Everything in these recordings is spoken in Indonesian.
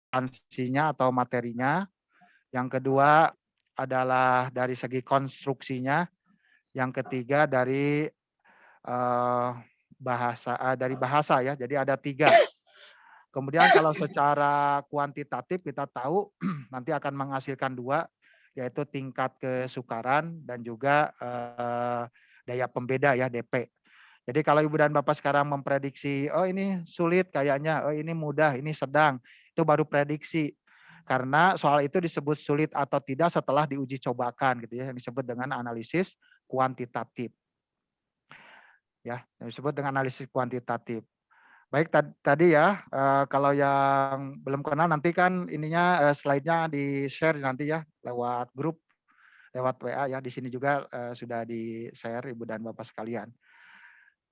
substansinya atau materinya. Yang kedua adalah dari segi konstruksinya. Yang ketiga dari dari bahasa ya. Jadi ada 3. Kemudian kalau secara kuantitatif kita tahu nanti akan menghasilkan 2, yaitu tingkat kesukaran dan juga daya pembeda ya DP. Jadi kalau Ibu dan Bapak sekarang memprediksi, oh ini sulit kayaknya, oh ini mudah, ini sedang, itu baru prediksi. Karena soal itu disebut sulit atau tidak setelah diuji cobakan gitu ya, yang disebut dengan analisis kuantitatif. Ya, yang disebut dengan analisis kuantitatif. Baik tadi ya, kalau yang belum kenal nanti kan ininya, slide-nya di-share nanti ya lewat grup, lewat WA ya. Di sini juga, sudah di-share Ibu dan Bapak sekalian.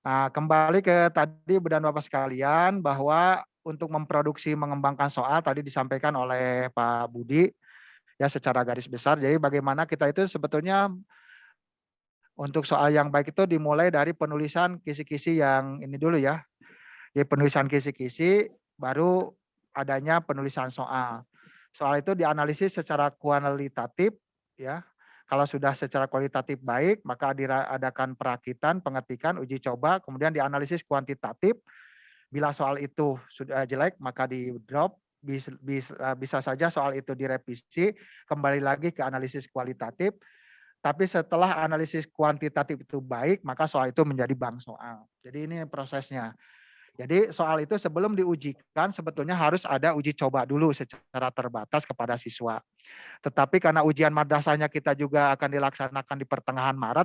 Nah, kembali ke tadi Ibu dan Bapak sekalian bahwa untuk memproduksi mengembangkan soal tadi disampaikan oleh Pak Budi ya secara garis besar. Jadi bagaimana kita itu sebetulnya untuk soal yang baik itu dimulai dari penulisan kisi-kisi yang ini dulu ya. Jadi penulisan kisi-kisi baru adanya penulisan soal. Soal itu dianalisis secara kualitatif ya. Kalau sudah secara kualitatif baik, maka diadakan perakitan, pengetikan, uji coba, kemudian dianalisis kuantitatif. Bila soal itu sudah jelek, maka di-drop. Bisa saja soal itu direvisi, kembali lagi ke analisis kualitatif. Tapi setelah analisis kuantitatif itu baik, maka soal itu menjadi bank soal. Jadi ini prosesnya. Jadi soal itu sebelum diujikan sebetulnya harus ada uji coba dulu secara terbatas kepada siswa. Tetapi karena ujian madrasahnya kita juga akan dilaksanakan di pertengahan Maret,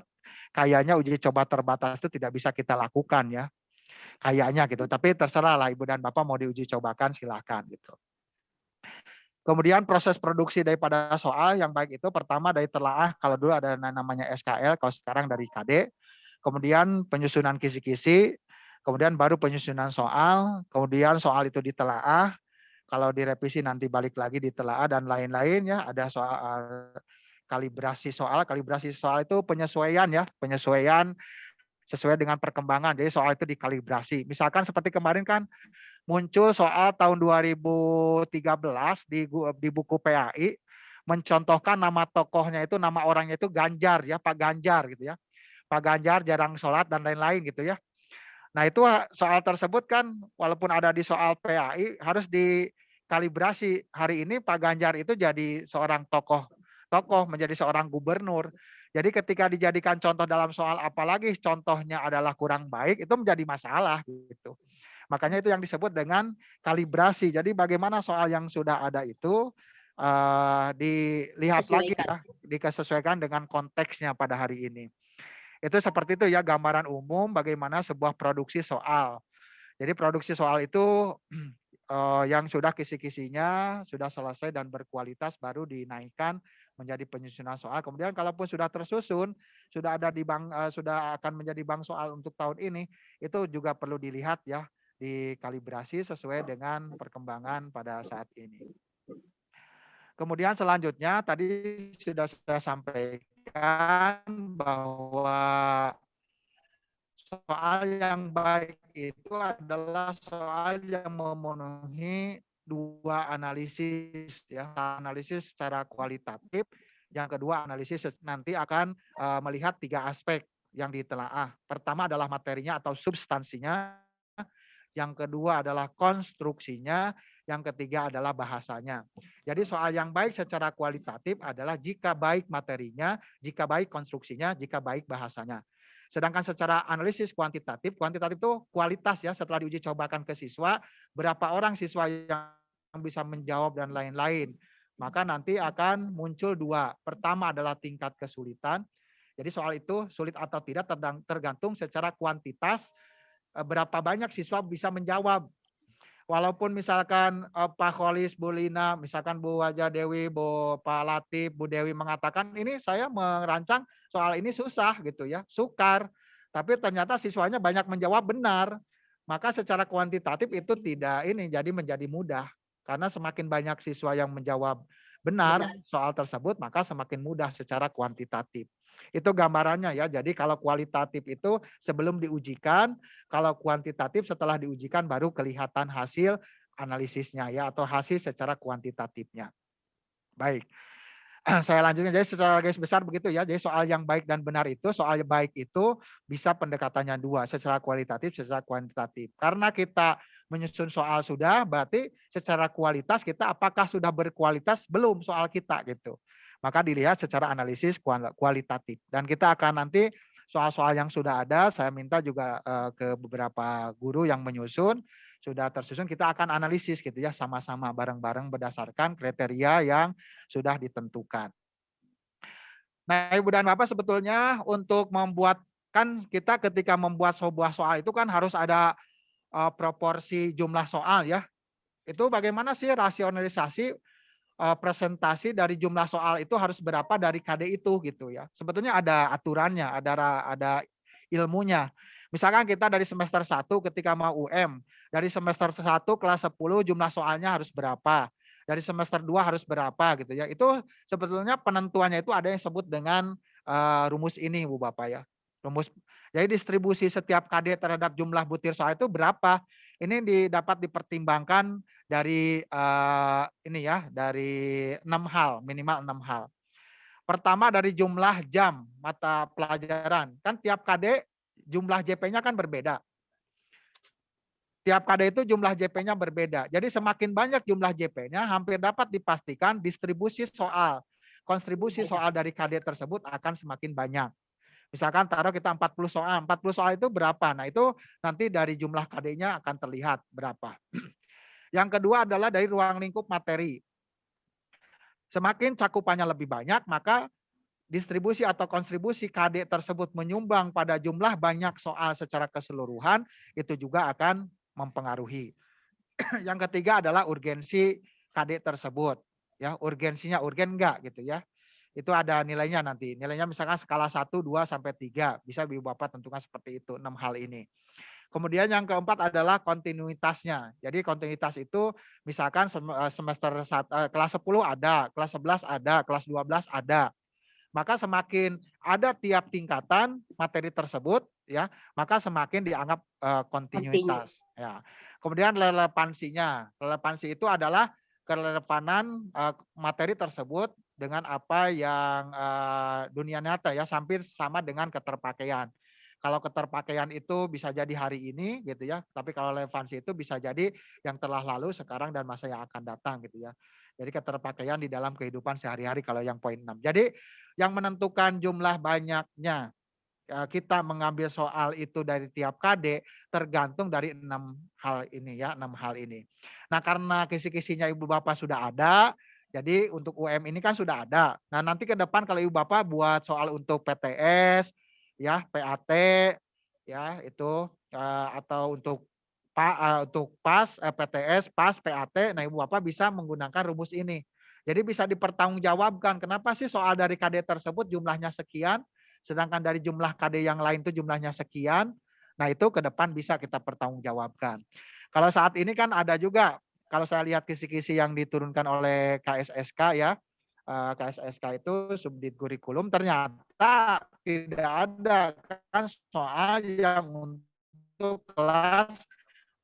kayaknya uji coba terbatas itu tidak bisa kita lakukan ya. Kayaknya gitu. Tapi terserah lah Ibu dan Bapak mau diuji cobakan silahkan gitu. Kemudian proses produksi daripada soal yang baik itu pertama dari telaah, kalau dulu ada namanya SKL, kalau sekarang dari KD. Kemudian penyusunan kisi-kisi, kemudian baru penyusunan soal, kemudian soal itu ditelaah, kalau direvisi nanti balik lagi ditelaah dan lain-lain ya. Ada soal kalibrasi soal itu penyesuaian ya, penyesuaian sesuai dengan perkembangan. Jadi soal itu dikalibrasi. Misalkan seperti kemarin kan muncul soal tahun 2013 di buku PAI mencontohkan nama tokohnya itu, nama orangnya itu Ganjar ya, Pak Ganjar gitu ya. Pak Ganjar jarang sholat dan lain-lain gitu ya. Nah itu soal tersebut kan walaupun ada di soal PAI harus dikalibrasi. Hari ini Pak Ganjar itu jadi seorang tokoh menjadi seorang gubernur. Jadi ketika dijadikan contoh dalam soal apalagi contohnya adalah kurang baik itu menjadi masalah gitu. Makanya itu yang disebut dengan kalibrasi. Jadi bagaimana soal yang sudah ada itu dilihat lagi Sesuaikan. ya, disesuaikan dengan konteksnya pada hari ini. Itu seperti itu ya gambaran umum bagaimana sebuah produksi soal. Jadi produksi soal itu yang sudah kisi-kisinya sudah selesai dan berkualitas baru dinaikkan menjadi penyusunan soal. Kemudian kalaupun sudah tersusun, sudah ada di bank, sudah akan menjadi bank soal untuk tahun ini, itu juga perlu dilihat ya, dikalibrasi sesuai dengan perkembangan pada saat ini. Kemudian selanjutnya tadi sudah saya sampaikan bahwa soal yang baik itu adalah soal yang memenuhi 2 analisis ya, analisis secara kualitatif, yang kedua analisis nanti akan melihat 3 aspek yang ditelaah. Pertama adalah materinya atau substansinya, yang kedua adalah konstruksinya, yang ketiga adalah bahasanya. Jadi soal yang baik secara kualitatif adalah jika baik materinya, jika baik konstruksinya, jika baik bahasanya. Sedangkan secara analisis kuantitatif, kuantitatif itu kualitas ya setelah diuji cobakan ke siswa, berapa orang siswa yang bisa menjawab dan lain-lain. Maka nanti akan muncul 2. Pertama adalah tingkat kesulitan. Jadi soal itu sulit atau tidak tergantung secara kuantitas berapa banyak siswa bisa menjawab. Walaupun misalkan Pak Kholis, Bu Lina, misalkan Bu Wajah Dewi, Pak Latif, Bu Dewi mengatakan ini saya merancang soal ini susah gitu ya, sukar. Tapi ternyata siswanya banyak menjawab benar. Maka secara kuantitatif itu tidak ini jadi menjadi mudah. Karena semakin banyak siswa yang menjawab benar soal tersebut, maka semakin mudah secara kuantitatif. Itu gambarannya ya. Jadi kalau kualitatif itu sebelum diujikan, kalau kuantitatif setelah diujikan baru kelihatan hasil analisisnya ya atau hasil secara kuantitatifnya. Baik. Saya lanjutkan, jadi secara garis besar begitu ya. Jadi soal yang baik dan benar itu, soal baik itu bisa pendekatannya dua, secara kualitatif, secara kuantitatif. Karena kita menyusun soal sudah, berarti secara kualitas kita apakah sudah berkualitas belum soal kita gitu. Maka dilihat secara analisis kualitatif. Dan kita akan nanti soal-soal yang sudah ada, saya minta juga ke beberapa guru yang menyusun, sudah tersusun, kita akan analisis gitu ya, sama-sama bareng-bareng berdasarkan kriteria yang sudah ditentukan. Nah, Ibu dan Bapak sebetulnya untuk membuat kan kita ketika membuat sebuah soal itu kan harus ada proporsi jumlah soal ya. Itu bagaimana sih rasionalisasi presentasi dari jumlah soal itu harus berapa dari KD itu gitu ya. Sebetulnya ada aturannya, ada ilmunya. Misalkan kita dari semester 1 ketika mau UM, dari semester 1 kelas 10 jumlah soalnya harus berapa, dari semester 2 harus berapa gitu ya. Itu sebetulnya penentuannya itu ada yang disebut dengan rumus ini Bu Bapak ya. Rumus, jadi distribusi setiap KD terhadap jumlah butir soal itu berapa. Ini dapat dipertimbangkan dari ini ya, dari 6 hal, minimal 6 hal. Pertama dari jumlah jam mata pelajaran. Kan tiap KD jumlah JP-nya kan berbeda. Tiap KD itu jumlah JP-nya berbeda. Jadi semakin banyak jumlah JP-nya, hampir dapat dipastikan distribusi soal, kontribusi soal dari KD tersebut akan semakin banyak. Misalkan taruh kita 40 soal, 40 soal itu berapa? Nah itu nanti dari jumlah KD-nya akan terlihat berapa. Yang kedua adalah dari ruang lingkup materi. Semakin cakupannya lebih banyak, maka distribusi atau kontribusi KD tersebut menyumbang pada jumlah banyak soal secara keseluruhan, itu juga akan mempengaruhi. Yang ketiga adalah urgensi KD tersebut. Ya, urgensinya urgen enggak gitu ya. Itu ada nilainya nanti. Nilainya misalkan skala 1, 2 sampai 3. Bisa Ibu Bapak tentukan seperti itu, 6 hal ini. Kemudian yang keempat adalah kontinuitasnya. Jadi kontinuitas itu misalkan semester kelas 10 ada, kelas 11 ada, kelas 12 ada. Maka semakin ada tiap tingkatan materi tersebut ya, maka semakin dianggap Continue. kontinuitas ya. Kemudian relevansinya. Relevansi itu adalah kerelevanan materi tersebut dengan apa yang dunia nyata ya, hampir sama dengan keterpakaian. Kalau keterpakaian itu bisa jadi hari ini gitu ya, tapi kalau relevansi itu bisa jadi yang telah lalu, sekarang dan masa yang akan datang gitu ya. Jadi keterpakaian di dalam kehidupan sehari-hari kalau yang poin 6. Jadi yang menentukan jumlah banyaknya kita mengambil soal itu dari tiap KD tergantung dari 6 hal ini ya, 6 hal ini. Nah, karena kisi-kisinya Ibu Bapak sudah ada, jadi untuk UM ini kan sudah ada. Nah, nanti ke depan kalau Ibu Bapak buat soal untuk PTS ya, PAT ya itu atau untuk PAS, PTS, PAS, PAT, nah Ibu Bapak bisa menggunakan rumus ini. Jadi bisa dipertanggungjawabkan, kenapa sih soal dari KD tersebut jumlahnya sekian, sedangkan dari jumlah KD yang lain itu jumlahnya sekian. Nah itu ke depan bisa kita pertanggungjawabkan. Kalau saat ini kan ada juga, kalau saya lihat kisi-kisi yang diturunkan oleh KSSK ya, KSSK itu subdit kurikulum, ternyata tidak ada kan soal yang untuk kelas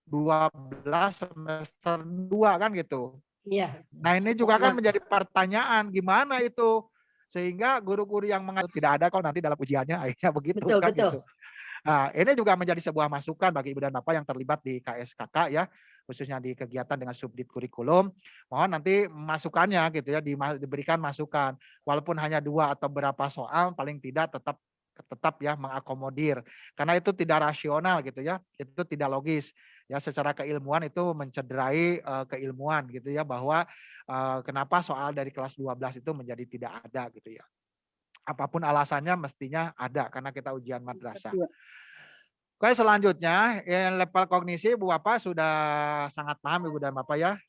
12 semester 2 kan gitu. Iya. Nah ini juga kan menjadi pertanyaan gimana itu sehingga guru-guru yang tidak ada kok nanti dalam ujiannya akhirnya begitu Betul, kan betul. gitu. Nah ini juga menjadi sebuah masukan bagi Ibu dan Bapak yang terlibat di KSKK ya, khususnya di kegiatan dengan subdit kurikulum. Mohon nanti masukannya gitu ya, diberikan masukan. Walaupun hanya 2 atau berapa soal paling tidak tetap ya mengakomodir. Karena itu tidak rasional gitu ya, itu tidak logis. Ya secara keilmuan itu mencederai keilmuan gitu ya, bahwa kenapa soal dari kelas 12 itu menjadi tidak ada gitu ya. Apapun alasannya mestinya ada karena kita ujian madrasah. Betul. Oke, selanjutnya level kognisi Bu Bapak sudah sangat paham Ibu dan Bapak ya.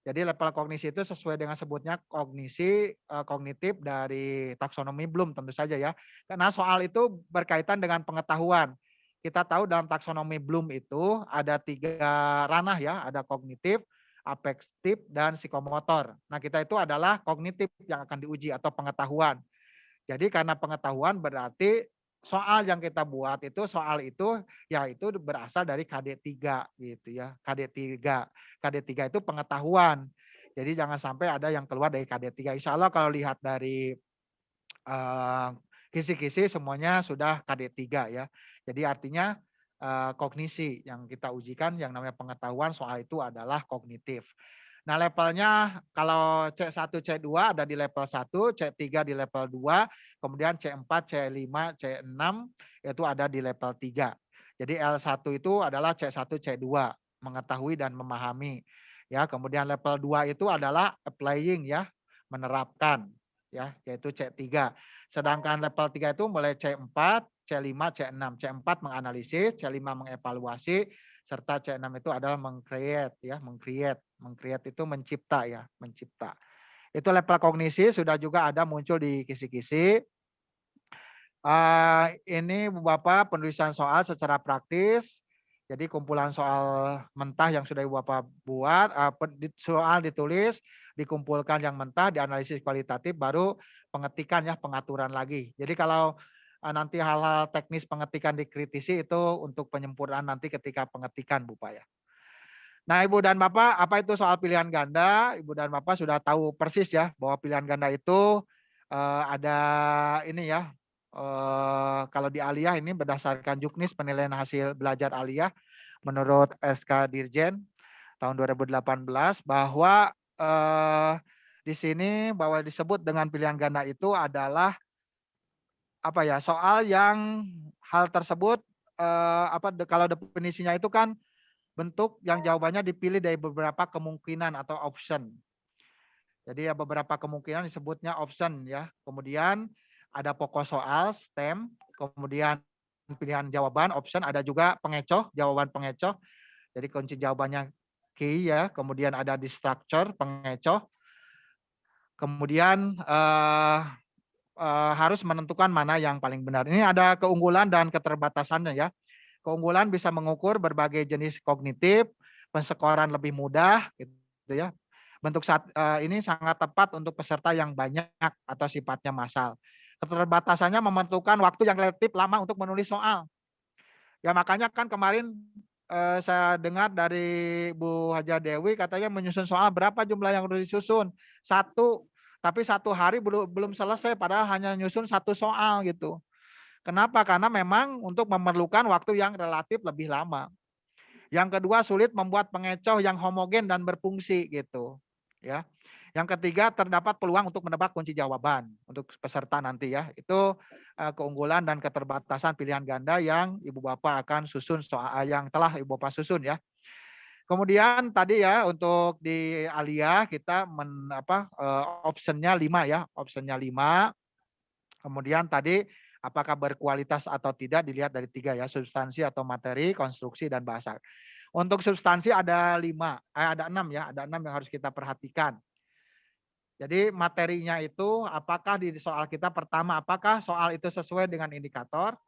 Jadi level kognisi itu sesuai dengan sebutnya kognisi kognitif dari taksonomi Bloom tentu saja ya. Karena soal itu berkaitan dengan pengetahuan. Kita tahu dalam taksonomi Bloom itu ada 3 ranah ya, ada kognitif, afektif, dan psikomotor. Nah kita itu adalah kognitif yang akan diuji atau pengetahuan. Jadi karena pengetahuan berarti soal yang kita buat itu, soal itu, ya itu berasal dari KD3 gitu ya. KD3. KD3 itu pengetahuan. Jadi jangan sampai ada yang keluar dari KD3. Insya Allah kalau lihat dari eh, kisi-kisi semuanya sudah KD3 ya. Jadi artinya kognisi yang kita ujikan yang namanya pengetahuan soal itu adalah kognitif. Nah, levelnya kalau C1, C2 ada di level 1, C3 di level 2, kemudian C4, C5, C6 itu ada di level 3. Jadi L1 itu adalah C1, C2, mengetahui dan memahami. Ya, kemudian level 2 itu adalah applying ya, menerapkan ya, yaitu C3. Sedangkan level 3 itu mulai C4, C5, C6. C4 menganalisis, C5 mengevaluasi, serta C6 itu adalah meng-create ya, meng-create. Meng-create itu mencipta ya, mencipta. Itu level kognisi sudah juga ada muncul di kisi-kisi. Ini Bapak penulisan soal secara praktis. Jadi kumpulan soal mentah yang sudah Bapak buat, soal ditulis, dikumpulkan yang mentah, dianalisis kualitatif, baru pengetikan ya, pengaturan lagi. Jadi kalau nanti hal-hal teknis pengetikan dikritisi itu untuk penyempurnaan nanti ketika pengetikan Bapak ya. Nah, Ibu dan Bapak, apa itu soal pilihan ganda? Ibu dan Bapak sudah tahu persis ya bahwa pilihan ganda itu ada ini ya. Kalau di Aliyah ini berdasarkan Juknis penilaian hasil belajar Aliyah menurut SK Dirjen tahun 2018 bahwa di sini bahwa disebut dengan pilihan ganda itu adalah apa ya? Soal yang hal tersebut kalau definisinya itu kan bentuk yang jawabannya dipilih dari beberapa kemungkinan atau option. Jadi ya beberapa kemungkinan disebutnya option ya. Kemudian ada pokok soal, stem, kemudian pilihan jawaban, option, ada juga pengecoh, jawaban pengecoh. Jadi kunci jawabannya key ya. Kemudian ada di structure, pengecoh. Kemudian harus menentukan mana yang paling benar. Ini ada keunggulan dan keterbatasannya ya. Keunggulan bisa mengukur berbagai jenis kognitif, penskoran lebih mudah, gitu ya. Bentuk ini sangat tepat untuk peserta yang banyak atau sifatnya massal. Keterbatasannya membutuhkan waktu yang relatif lama untuk menulis soal. Ya makanya kan kemarin saya dengar dari Bu Haja Dewi katanya menyusun soal berapa jumlah yang harus disusun? Satu, tapi satu hari belum selesai padahal hanya nyusun satu soal gitu. Kenapa? Karena memang untuk memerlukan waktu yang relatif lebih lama. Yang kedua, sulit membuat pengecoh yang homogen dan berfungsi gitu. Ya. Yang ketiga, terdapat peluang untuk menebak kunci jawaban untuk peserta nanti ya. Itu keunggulan dan keterbatasan pilihan ganda yang Ibu Bapak akan susun soal yang telah Ibu Bapak susun ya. Kemudian tadi ya untuk di Alia kita optionnya 5 ya, optionnya 5. Kemudian tadi apakah berkualitas atau tidak dilihat dari 3 ya, substansi atau materi, konstruksi, dan bahasa. Untuk substansi ada 6 ya, ada 6 yang harus kita perhatikan. Jadi materinya itu apakah di soal kita pertama, apakah soal itu sesuai dengan indikator?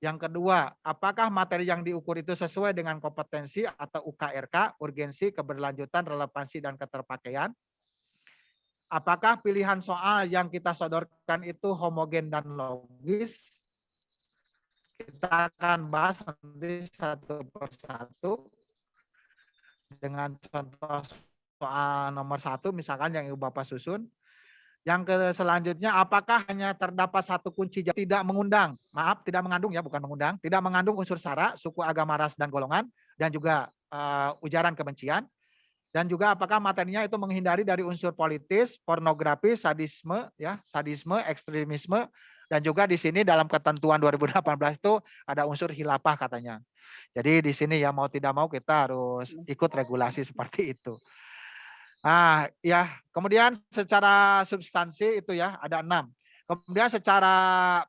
Yang kedua, apakah materi yang diukur itu sesuai dengan kompetensi atau UKRK, urgensi, keberlanjutan, relevansi, dan keterpakaian? Apakah pilihan soal yang kita sodorkan itu homogen dan logis? Kita akan bahas nanti satu persatu dengan contoh soal nomor 1 misalkan yang Ibu Bapak susun. Yang selanjutnya, apakah hanya terdapat satu kunci tidak mengundang, maaf tidak mengandung ya bukan mengundang, tidak mengandung unsur sara, suku, agama, ras, dan golongan, dan juga ujaran kebencian. Dan juga apakah materinya itu menghindari dari unsur politis, pornografi, sadisme, ya, sadisme, ekstremisme, dan juga di sini dalam ketentuan 2018 itu ada unsur khilafah katanya. Jadi di sini ya mau tidak mau kita harus ikut regulasi seperti itu. Nah, ya, kemudian secara substansi itu ya ada 6. Kemudian secara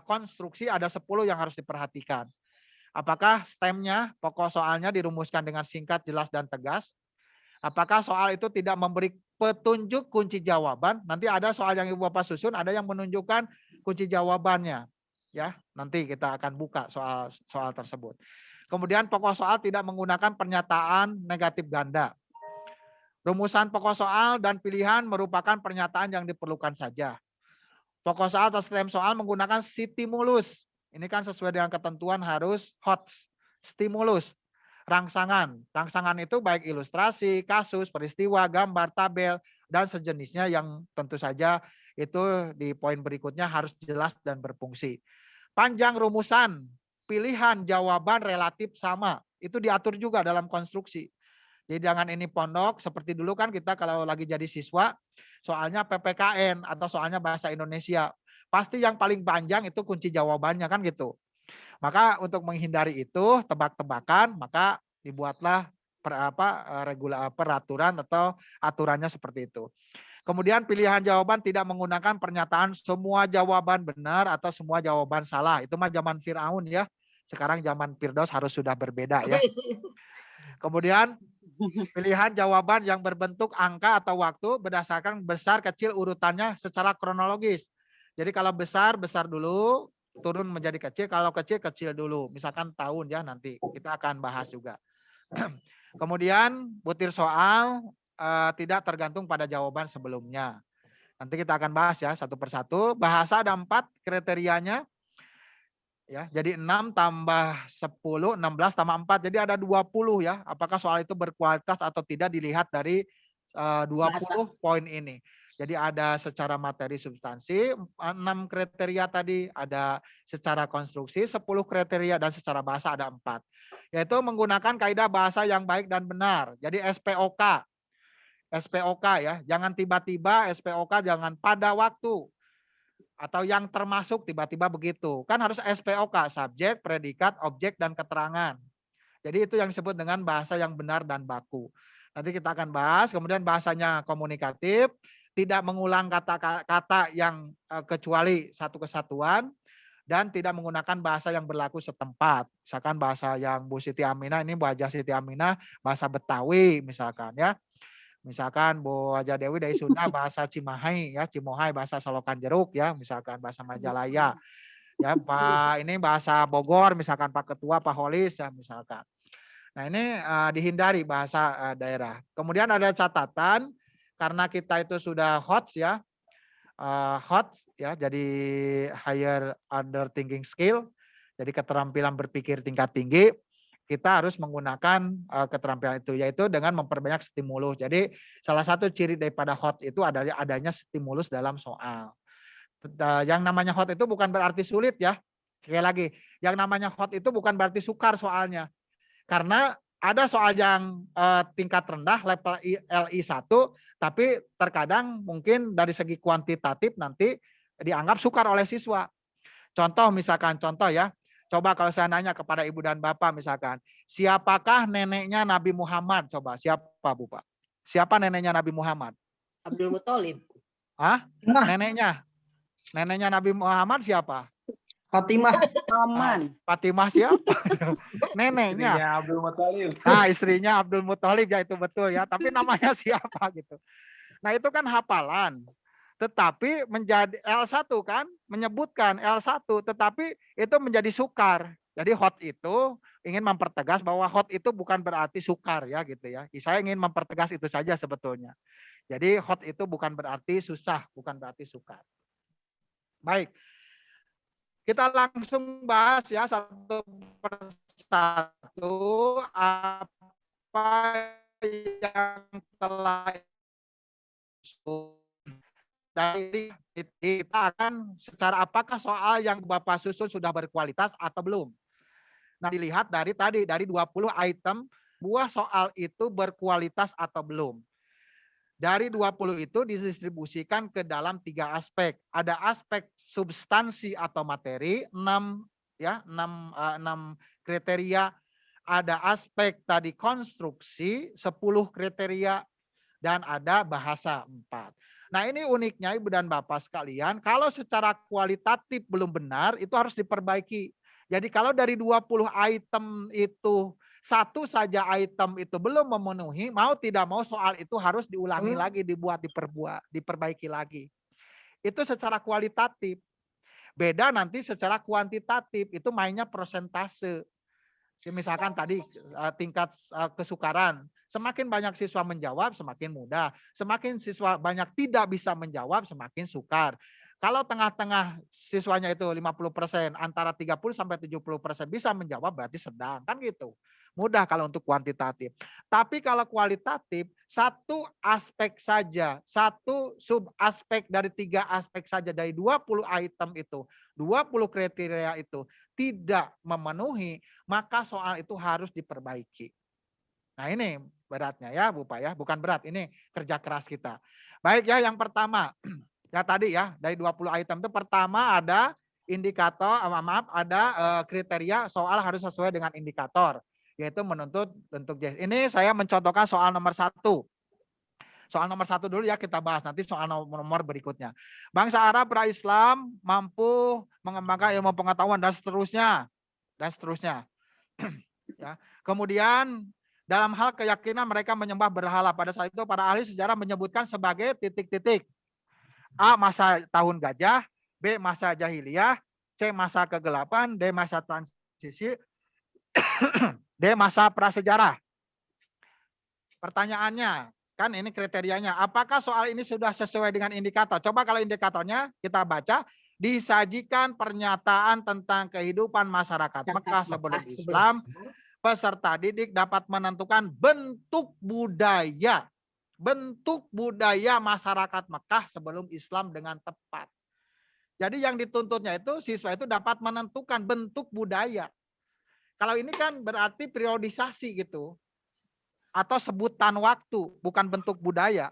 konstruksi ada 10 yang harus diperhatikan. Apakah stemnya, pokok soalnya dirumuskan dengan singkat, jelas, dan tegas? Apakah soal itu tidak memberi petunjuk kunci jawaban? Nanti ada soal yang Ibu Bapak susun, ada yang menunjukkan kunci jawabannya. Ya, nanti kita akan buka soal tersebut. Kemudian pokok soal tidak menggunakan pernyataan negatif ganda. Rumusan pokok soal dan pilihan merupakan pernyataan yang diperlukan saja. Pokok soal atau stem soal menggunakan stimulus. Ini kan sesuai dengan ketentuan harus hot. Stimulus. Rangsangan. Rangsangan itu baik ilustrasi, kasus, peristiwa, gambar, tabel, dan sejenisnya yang tentu saja itu di poin berikutnya harus jelas dan berfungsi. Panjang rumusan, pilihan jawaban relatif sama. Itu diatur juga dalam konstruksi. Jadi jangan ini pondok, seperti dulu kan kita kalau lagi jadi siswa, soalnya PPKN atau soalnya bahasa Indonesia. Pasti yang paling panjang itu kunci jawabannya kan gitu. Maka untuk menghindari itu tebak-tebakan, maka dibuatlah peraturan atau aturannya seperti itu. Kemudian pilihan jawaban tidak menggunakan pernyataan semua jawaban benar atau semua jawaban salah. Itu mah zaman Firaun ya. Sekarang zaman Firdaus harus sudah berbeda ya. Kemudian pilihan jawaban yang berbentuk angka atau waktu berdasarkan besar kecil urutannya secara kronologis. Jadi kalau besar, besar dulu, turun menjadi kecil, kalau kecil, kecil dulu. Misalkan tahun ya nanti, kita akan bahas juga. Kemudian butir soal tidak tergantung pada jawaban sebelumnya. Nanti kita akan bahas ya satu persatu. Bahasa ada 4 kriterianya. Ya, jadi 6 tambah 10, 16 tambah 4. Jadi ada 20 ya. Apakah soal itu berkualitas atau tidak dilihat dari 20 poin ini. Jadi ada secara materi substansi, 6 kriteria tadi, ada secara konstruksi, 10 kriteria, dan secara bahasa ada 4. Yaitu menggunakan kaidah bahasa yang baik dan benar. Jadi SPOK. SPOK ya, jangan tiba-tiba, SPOK jangan pada waktu. Atau yang termasuk tiba-tiba begitu. Kan harus SPOK, subjek, predikat, objek, dan keterangan. Jadi itu yang disebut dengan bahasa yang benar dan baku. Nanti kita akan bahas, kemudian bahasanya komunikatif, tidak mengulang kata-kata yang kecuali satu kesatuan, dan tidak menggunakan bahasa yang berlaku setempat. Misalkan bahasa yang Bu Siti Aminah, ini Bu Haja Siti Aminah, bahasa Betawi misalkan ya. Misalkan Bu Haja Dewi dari Sunda bahasa Cimahi ya, Cimohai bahasa Solokan Jeruk ya, misalkan bahasa Majalaya. Ya, Pak ini bahasa Bogor misalkan Pak Ketua, Pak Holis ya misalkan. Nah, ini dihindari bahasa daerah. Kemudian ada catatan karena kita itu sudah hot ya. Hot ya, jadi higher under thinking skill. Jadi keterampilan berpikir tingkat tinggi kita harus menggunakan keterampilan itu yaitu dengan memperbanyak stimulus. Jadi salah satu ciri daripada hot itu adanya stimulus dalam soal. Yang namanya hot itu bukan berarti sulit ya. Sekali lagi, yang namanya hot itu bukan berarti sukar soalnya. Karena ada soal yang tingkat rendah level LI1 tapi terkadang mungkin dari segi kuantitatif nanti dianggap sukar oleh siswa. Contoh misalkan contoh ya. Coba kalau saya nanya kepada ibu dan bapak misalkan, siapakah neneknya Nabi Muhammad? Coba siapa Bu Pak? Siapa neneknya Nabi Muhammad? Abdul Muthalib. Hah? Neneknya? Neneknya Nabi Muhammad siapa? Fatimah. Aman. Fatimah siapa? Neneknya. Istrinya Abdul Muthalib. Nah, istrinya Abdul Muthalib ya itu betul ya. Tapi namanya siapa gitu. Nah, itu kan hafalan. Tetapi menjadi L1 kan menyebutkan L1 tetapi itu menjadi sukar. Jadi hot itu ingin mempertegas bahwa hot itu bukan berarti sukar ya gitu ya. Saya ingin mempertegas itu saja sebetulnya. Jadi hot itu bukan berarti susah, bukan berarti sukar. Baik. Kita langsung bahas ya satu persatu apa yang telah dari kita akan secara apakah soal yang Bapak susun sudah berkualitas atau belum. Nah, dilihat dari tadi dari 20 item buah soal itu berkualitas atau belum. Dari 20 itu didistribusikan ke dalam 3 aspek. Ada aspek substansi atau materi 6 ya, 6 kriteria. Ada aspek tadi konstruksi 10 kriteria dan ada bahasa 4. Nah, ini uniknya Ibu dan Bapak sekalian, kalau secara kualitatif belum benar itu harus diperbaiki. Jadi kalau dari 20 item itu satu saja item itu belum memenuhi, mau tidak mau soal itu harus diulangi lagi, diperbaiki lagi. Itu secara kualitatif. Beda nanti secara kuantitatif, itu mainnya persentase. Misalkan tadi tingkat kesukaran, semakin banyak siswa menjawab semakin mudah, semakin siswa banyak tidak bisa menjawab semakin sukar. Kalau tengah-tengah siswanya itu 50%, antara 30 sampai 70% bisa menjawab berarti sedang, kan gitu. Mudah kalau untuk kuantitatif. Tapi kalau kualitatif, satu aspek saja, satu sub aspek dari 3 aspek saja dari 20 item itu, 20 kriteria itu tidak memenuhi, maka soal itu harus diperbaiki. Nah ini beratnya ya Bu Pak ya, bukan berat, ini kerja keras kita. Baik ya, yang pertama, ya tadi ya, dari 20 item itu pertama ada indikator, maaf, ada kriteria soal harus sesuai dengan indikator, yaitu menuntut bentuk JS. Ini saya mencontohkan soal nomor 1. Soal nomor 1 dulu ya kita bahas, nanti soal nomor berikutnya. Bangsa Arab pra-Islam mampu mengembangkan ilmu pengetahuan dan seterusnya. Dan seterusnya. Ya. Kemudian dalam hal keyakinan mereka menyembah berhala. Pada saat itu para ahli sejarah menyebutkan sebagai titik-titik. A. Masa tahun gajah. B. Masa jahiliyah. C. Masa kegelapan. D. Masa transisi. D. Masa prasejarah. Pertanyaannya, kan ini kriterianya. Apakah soal ini sudah sesuai dengan indikator? Coba kalau indikatornya kita baca. Disajikan pernyataan tentang kehidupan masyarakat Mekah sebelum Islam. Peserta didik dapat menentukan bentuk budaya masyarakat Mekah sebelum Islam dengan tepat. Jadi yang dituntutnya itu siswa itu dapat menentukan bentuk budaya. Kalau ini kan berarti periodisasi gitu. Atau sebutan waktu, bukan bentuk budaya.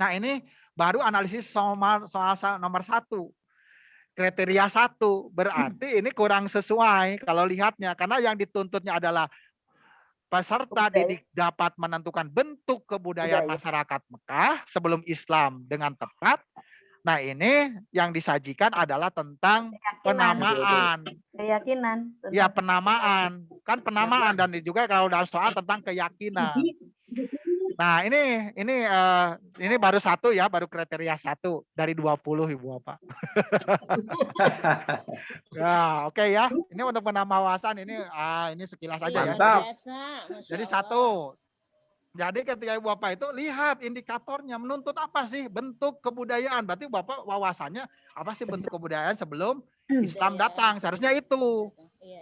Nah ini baru analisis soal nomor 1. Kriteria 1 berarti ini kurang sesuai kalau lihatnya. Karena yang dituntutnya adalah peserta didik dapat menentukan bentuk kebudayaan masyarakat Mekah sebelum Islam dengan tepat. Nah ini yang disajikan adalah tentang penamaan. Keyakinan. Ya penamaan. Kan penamaan dan juga kalau dalam soal tentang keyakinan. Nah ini baru 1 ya, baru kriteria 1 dari 20 Ibu Bapak. Ya oke ya. Ini untuk menambah wawasan ini sekilas aja ya. Jadi 1. Jadi ketika Ibu Bapak itu lihat indikatornya menuntut apa sih bentuk kebudayaan. Berarti Bapak wawasannya apa sih bentuk kebudayaan sebelum Islam datang. Seharusnya itu.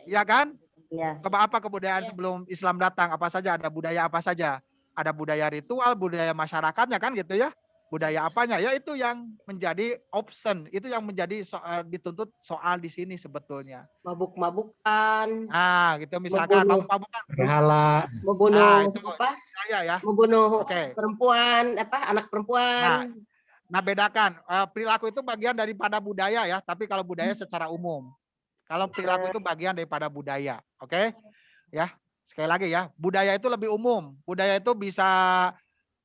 Iya kan? Iya. Apa kebudayaan sebelum Islam datang? Apa saja? Ada budaya apa saja? Ada budaya ritual, budaya masyarakatnya kan gitu ya. Budaya apanya? Ya itu yang menjadi option. Itu yang menjadi dituntut soal di sini sebetulnya. Mabuk-mabukan. Nah gitu misalkan mabuk-mabukan. Berhala. Membunuh itu apa? Ya. Membunuh Oke. perempuan, anak perempuan. Nah bedakan perilaku itu bagian daripada budaya ya, tapi kalau budaya secara umum. Kalau perilaku itu bagian daripada budaya, oke? Ya, sekali lagi ya, budaya itu lebih umum. Budaya itu bisa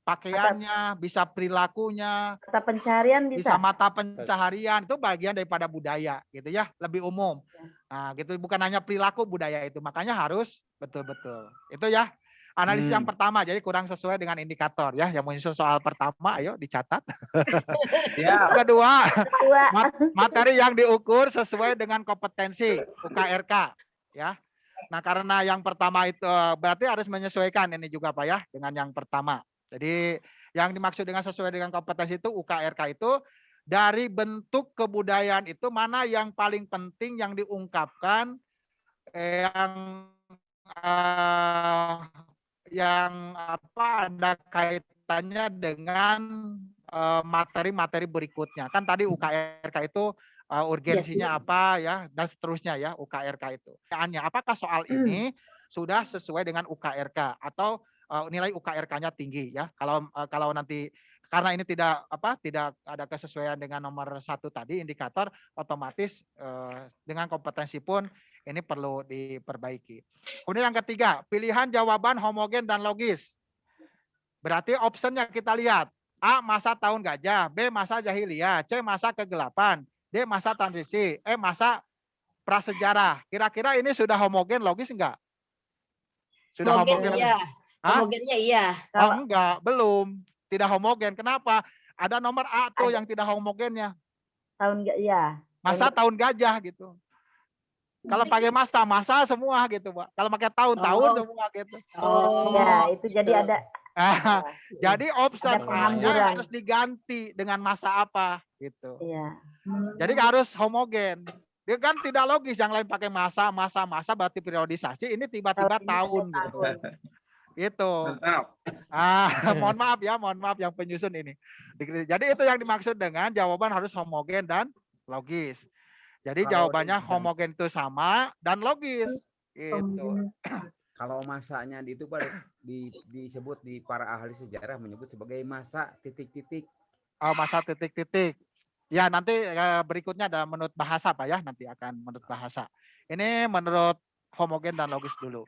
pakaiannya, bisa perilakunya, Mata pencaharian bisa bisa. mata pencaharian, itu bagian daripada budaya, gitu ya, lebih umum. Nah, gitu bukan hanya perilaku budaya itu, makanya harus betul-betul. Itu ya. Analisis yang pertama, jadi kurang sesuai dengan indikator ya. Yang muncul soal pertama, ayo dicatat. Ya. Kedua, materi yang diukur sesuai dengan kompetensi UKRK ya. Nah, karena yang pertama itu berarti harus menyesuaikan ini juga Pak ya dengan yang pertama. Jadi yang dimaksud dengan sesuai dengan kompetensi itu UKRK itu dari bentuk kebudayaan itu mana yang paling penting yang diungkapkan yang ada kaitannya dengan materi-materi berikutnya. Kan tadi UKRK itu urgensinya apa ya dan seterusnya ya UKRK itu. Apakah soal ini sudah sesuai dengan UKRK atau nilai UKRK-nya tinggi ya. Kalau nanti karena ini tidak ada kesesuaian dengan nomor 1 tadi indikator, otomatis dengan kompetensi pun ini perlu diperbaiki. Kemudian yang ketiga, pilihan jawaban homogen dan logis. Berarti optionnya kita lihat. A. Masa tahun gajah. B. Masa jahiliyah. C. Masa kegelapan. D. Masa transisi. E. Masa prasejarah. Kira-kira ini sudah homogen logis enggak? Sudah homogen? Iya. Homogennya iya. Oh enggak, belum. Tidak homogen. Kenapa? Ada nomor A tuh yang tidak homogennya. Tahun ya. Masa tahun gajah gitu. Kalau pakai masa semua gitu, Pak. Kalau pakai tahun semua gitu. Ya, itu jadi Ah, jadi observasinya penghamburan. harus diganti dengan masa apa gitu. Iya. Jadi harus homogen. Dia kan tidak logis yang lain pakai masa berarti periodisasi, ini tiba-tiba tahun gitu. Gitu. Mantap. Mohon maaf yang penyusun ini. Jadi itu yang dimaksud dengan jawaban harus homogen dan logis. Jadi Kalau jawabannya homogen itu sama dan logis. Gitu. Kalau masanya itu Pak disebut di para ahli sejarah menyebut sebagai masa titik-titik. Oh, masa titik-titik. Ya, nanti berikutnya ada menurut bahasa Pak ya, nanti akan menurut bahasa. Ini menurut homogen dan logis dulu.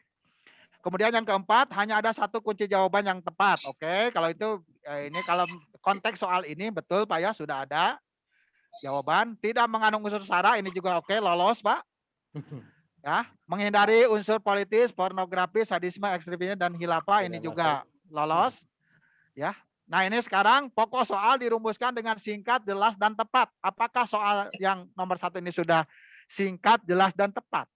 Kemudian yang keempat, hanya ada satu kunci jawaban yang tepat. Oke, kalau itu ini kalau konteks soal ini betul Pak ya, sudah ada jawaban. Tidak mengandung unsur sara, ini juga oke, lolos Pak. Ya, menghindari unsur politis, pornografi, sadisme, ekstremisme dan khilafah, ini juga lolos. Ya. Nah, ini sekarang pokok soal dirumuskan dengan singkat, jelas dan tepat. Apakah soal yang nomor 1 ini sudah singkat, jelas dan tepat?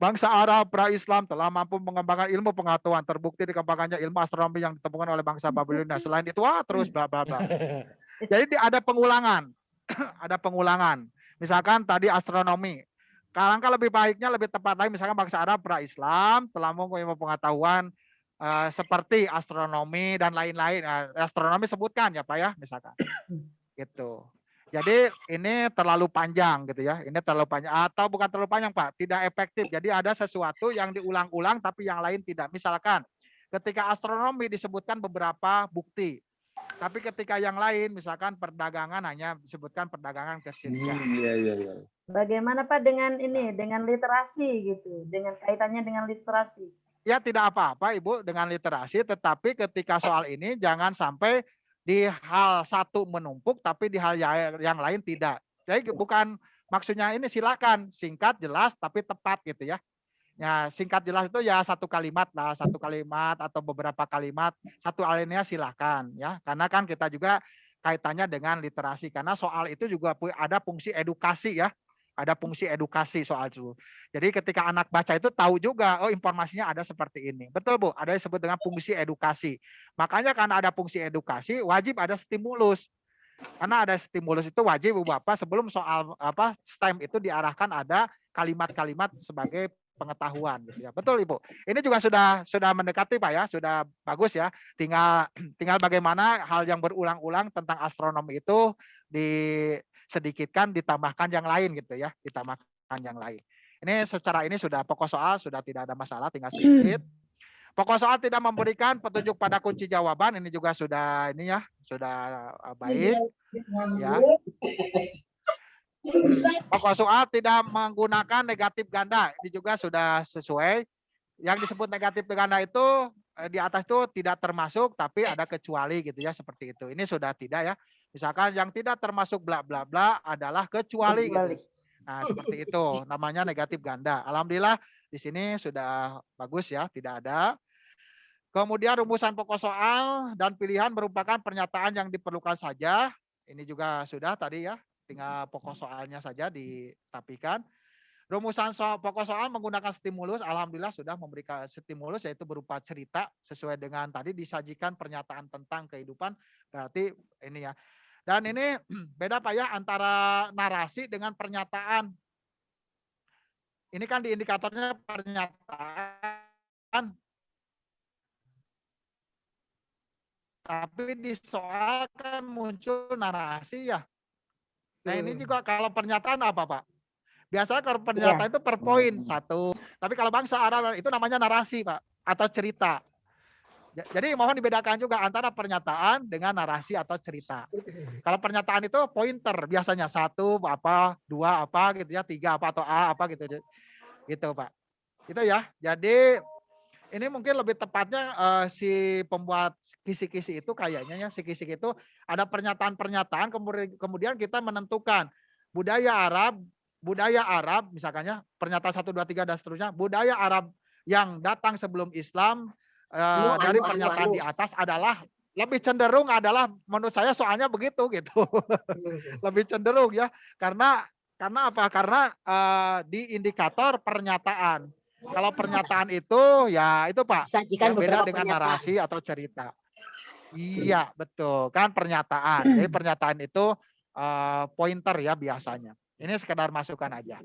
Bangsa Arab pra-Islam telah mampu mengembangkan ilmu pengetahuan, terbukti dikembangkannya ilmu astronomi yang ditemukan oleh bangsa Babilonia. Selain itu, terus bla bla bla. Jadi ada pengulangan. Ada pengulangan. Misalkan tadi astronomi. Alangkah lebih baiknya lebih tepat lagi misalkan bangsa Arab pra-Islam telah mempunyai ilmu pengetahuan seperti astronomi dan lain-lain. Astronomi sebutkan ya Pak ya misalkan. Gitu. Jadi ini terlalu panjang gitu ya. Ini terlalu panjang atau bukan terlalu panjang Pak, tidak efektif. Jadi ada sesuatu yang diulang-ulang tapi yang lain tidak. Misalkan ketika astronomi disebutkan beberapa bukti. Tapi ketika yang lain misalkan perdagangan hanya disebutkan perdagangan ke Syria. Iya. Bagaimana Pak dengan ini, dengan literasi gitu, dengan kaitannya dengan literasi? Ya tidak apa-apa Ibu dengan literasi, tetapi ketika soal ini jangan sampai di hal satu menumpuk, tapi di hal yang lain tidak. Jadi bukan maksudnya ini silakan singkat, jelas, tapi tepat gitu ya. Ya singkat jelas itu ya satu kalimat lah, satu kalimat atau beberapa kalimat, satu alinea silakan ya. Karena kan kita juga kaitannya dengan literasi, karena soal itu juga ada fungsi edukasi ya. Ada fungsi edukasi soal itu. Jadi ketika anak baca itu tahu juga, oh informasinya ada seperti ini. Betul Bu, ada yang disebut dengan fungsi edukasi. Makanya karena ada fungsi edukasi, wajib ada stimulus. Karena ada stimulus itu wajib Bu Bapak sebelum soal STEM itu diarahkan ada kalimat-kalimat sebagai pengetahuan gitu ya. Betul Ibu. Ini juga sudah mendekati Pak ya, sudah bagus ya. Tinggal bagaimana hal yang berulang-ulang tentang astronomi itu sedikitkan ditambahkan yang lain gitu ya, ditambahkan yang lain. Ini secara ini sudah pokok soal sudah tidak ada masalah, tinggal sedikit. Pokok soal tidak memberikan petunjuk pada kunci jawaban, ini juga sudah ini ya, sudah baik ya. Pokok soal tidak menggunakan negatif ganda, ini juga sudah sesuai. Yang disebut negatif ganda itu di atas itu tidak termasuk tapi ada kecuali gitu ya, seperti itu. Ini sudah tidak ya. Misalkan yang tidak termasuk bla bla bla adalah kecuali gitu. Nah, seperti itu namanya negatif ganda. Alhamdulillah di sini sudah bagus ya, tidak ada. Kemudian rumusan pokok soal dan pilihan merupakan pernyataan yang diperlukan saja. Ini juga sudah tadi ya, tinggal pokok soalnya saja dirapikan. Rumusan pokok soal menggunakan stimulus, alhamdulillah sudah memberikan stimulus yaitu berupa cerita sesuai dengan tadi disajikan pernyataan tentang kehidupan, berarti ini ya. Dan ini beda Pak ya antara narasi dengan pernyataan. Ini kan di indikatornya pernyataan. Tapi di soal kan muncul narasi ya. Nah ini juga kalau pernyataan apa Pak? Biasanya kalau pernyataan itu per poin satu. Tapi kalau bangsa Arab itu namanya narasi Pak. Atau cerita. Jadi mohon dibedakan juga antara pernyataan dengan narasi atau cerita. Kalau pernyataan itu pointer biasanya 1 apa, 2 apa gitu ya, 3 apa atau A apa gitu. Gitu Pak. Gitu ya. Jadi ini mungkin lebih tepatnya si pembuat kisi-kisi itu kayaknya ya, si kisi itu ada pernyataan-pernyataan kemudian kita menentukan budaya Arab misalkannya pernyataan 1 2 3 dan seterusnya, budaya Arab yang datang sebelum Islam dari pernyataan di atas adalah lebih cenderung adalah menurut saya soalnya begitu gitu. Lebih cenderung ya. Karena apa? Karena di indikator pernyataan. Kalau pernyataan itu ya itu Pak Sajikan yang beda beberapa dengan pernyataan. narasi atau cerita. Iya, betul. Kan pernyataan. Jadi pernyataan itu pointer ya biasanya. Ini sekedar masukan aja.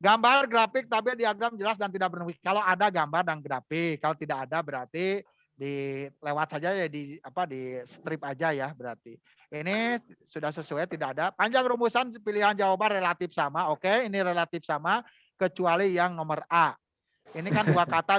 Gambar, grafik, tabel, diagram jelas dan tidak bernulis. Kalau ada gambar dan grafik, kalau tidak ada berarti lewat saja ya di strip aja ya berarti. Ini sudah sesuai, tidak ada. Panjang rumusan pilihan jawaban relatif sama. Oke, ini relatif sama kecuali yang nomor A. Ini kan dua kata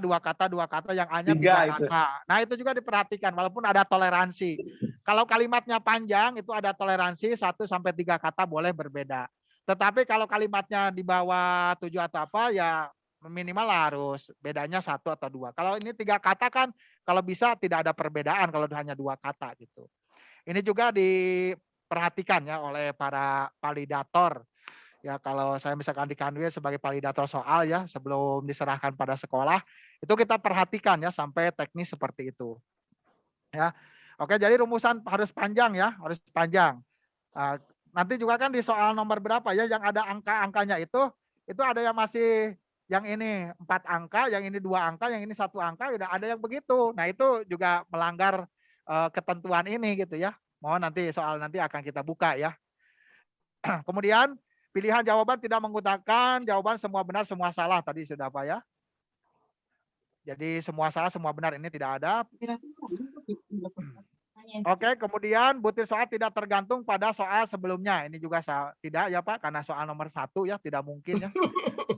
yang A-nya 3 Tiga itu. kata. Nah, itu juga diperhatikan walaupun ada toleransi. Kalau kalimatnya panjang itu ada toleransi 1 sampai 3 kata boleh berbeda. Tetapi kalau kalimatnya di bawah 7 atau apa ya minimal harus bedanya 1 atau 2. Kalau ini 3 kata kan kalau bisa tidak ada perbedaan kalau hanya 2 kata gitu. Ini juga diperhatikan ya oleh para validator. Ya kalau saya misalkan di Kanwil sebagai validator soal ya sebelum diserahkan pada sekolah itu kita perhatikan ya sampai teknis seperti itu. Ya. Oke, jadi rumusan harus panjang ya, harus panjang. Nanti juga kan di soal nomor berapa ya yang ada angka-angkanya itu ada yang masih yang ini 4 angka, yang ini 2 angka, yang ini 1 angka, udah ada yang begitu. Nah, itu juga melanggar ketentuan ini gitu ya. Mohon nanti soal nanti akan kita buka ya. Kemudian pilihan jawaban tidak menggunakan jawaban semua benar, semua salah. Tadi sudah apa ya? Jadi semua salah, semua benar ini tidak ada. Oke, kemudian butir soal tidak tergantung pada soal sebelumnya. Ini juga tidak ya Pak, karena soal nomor 1 ya tidak mungkin ya.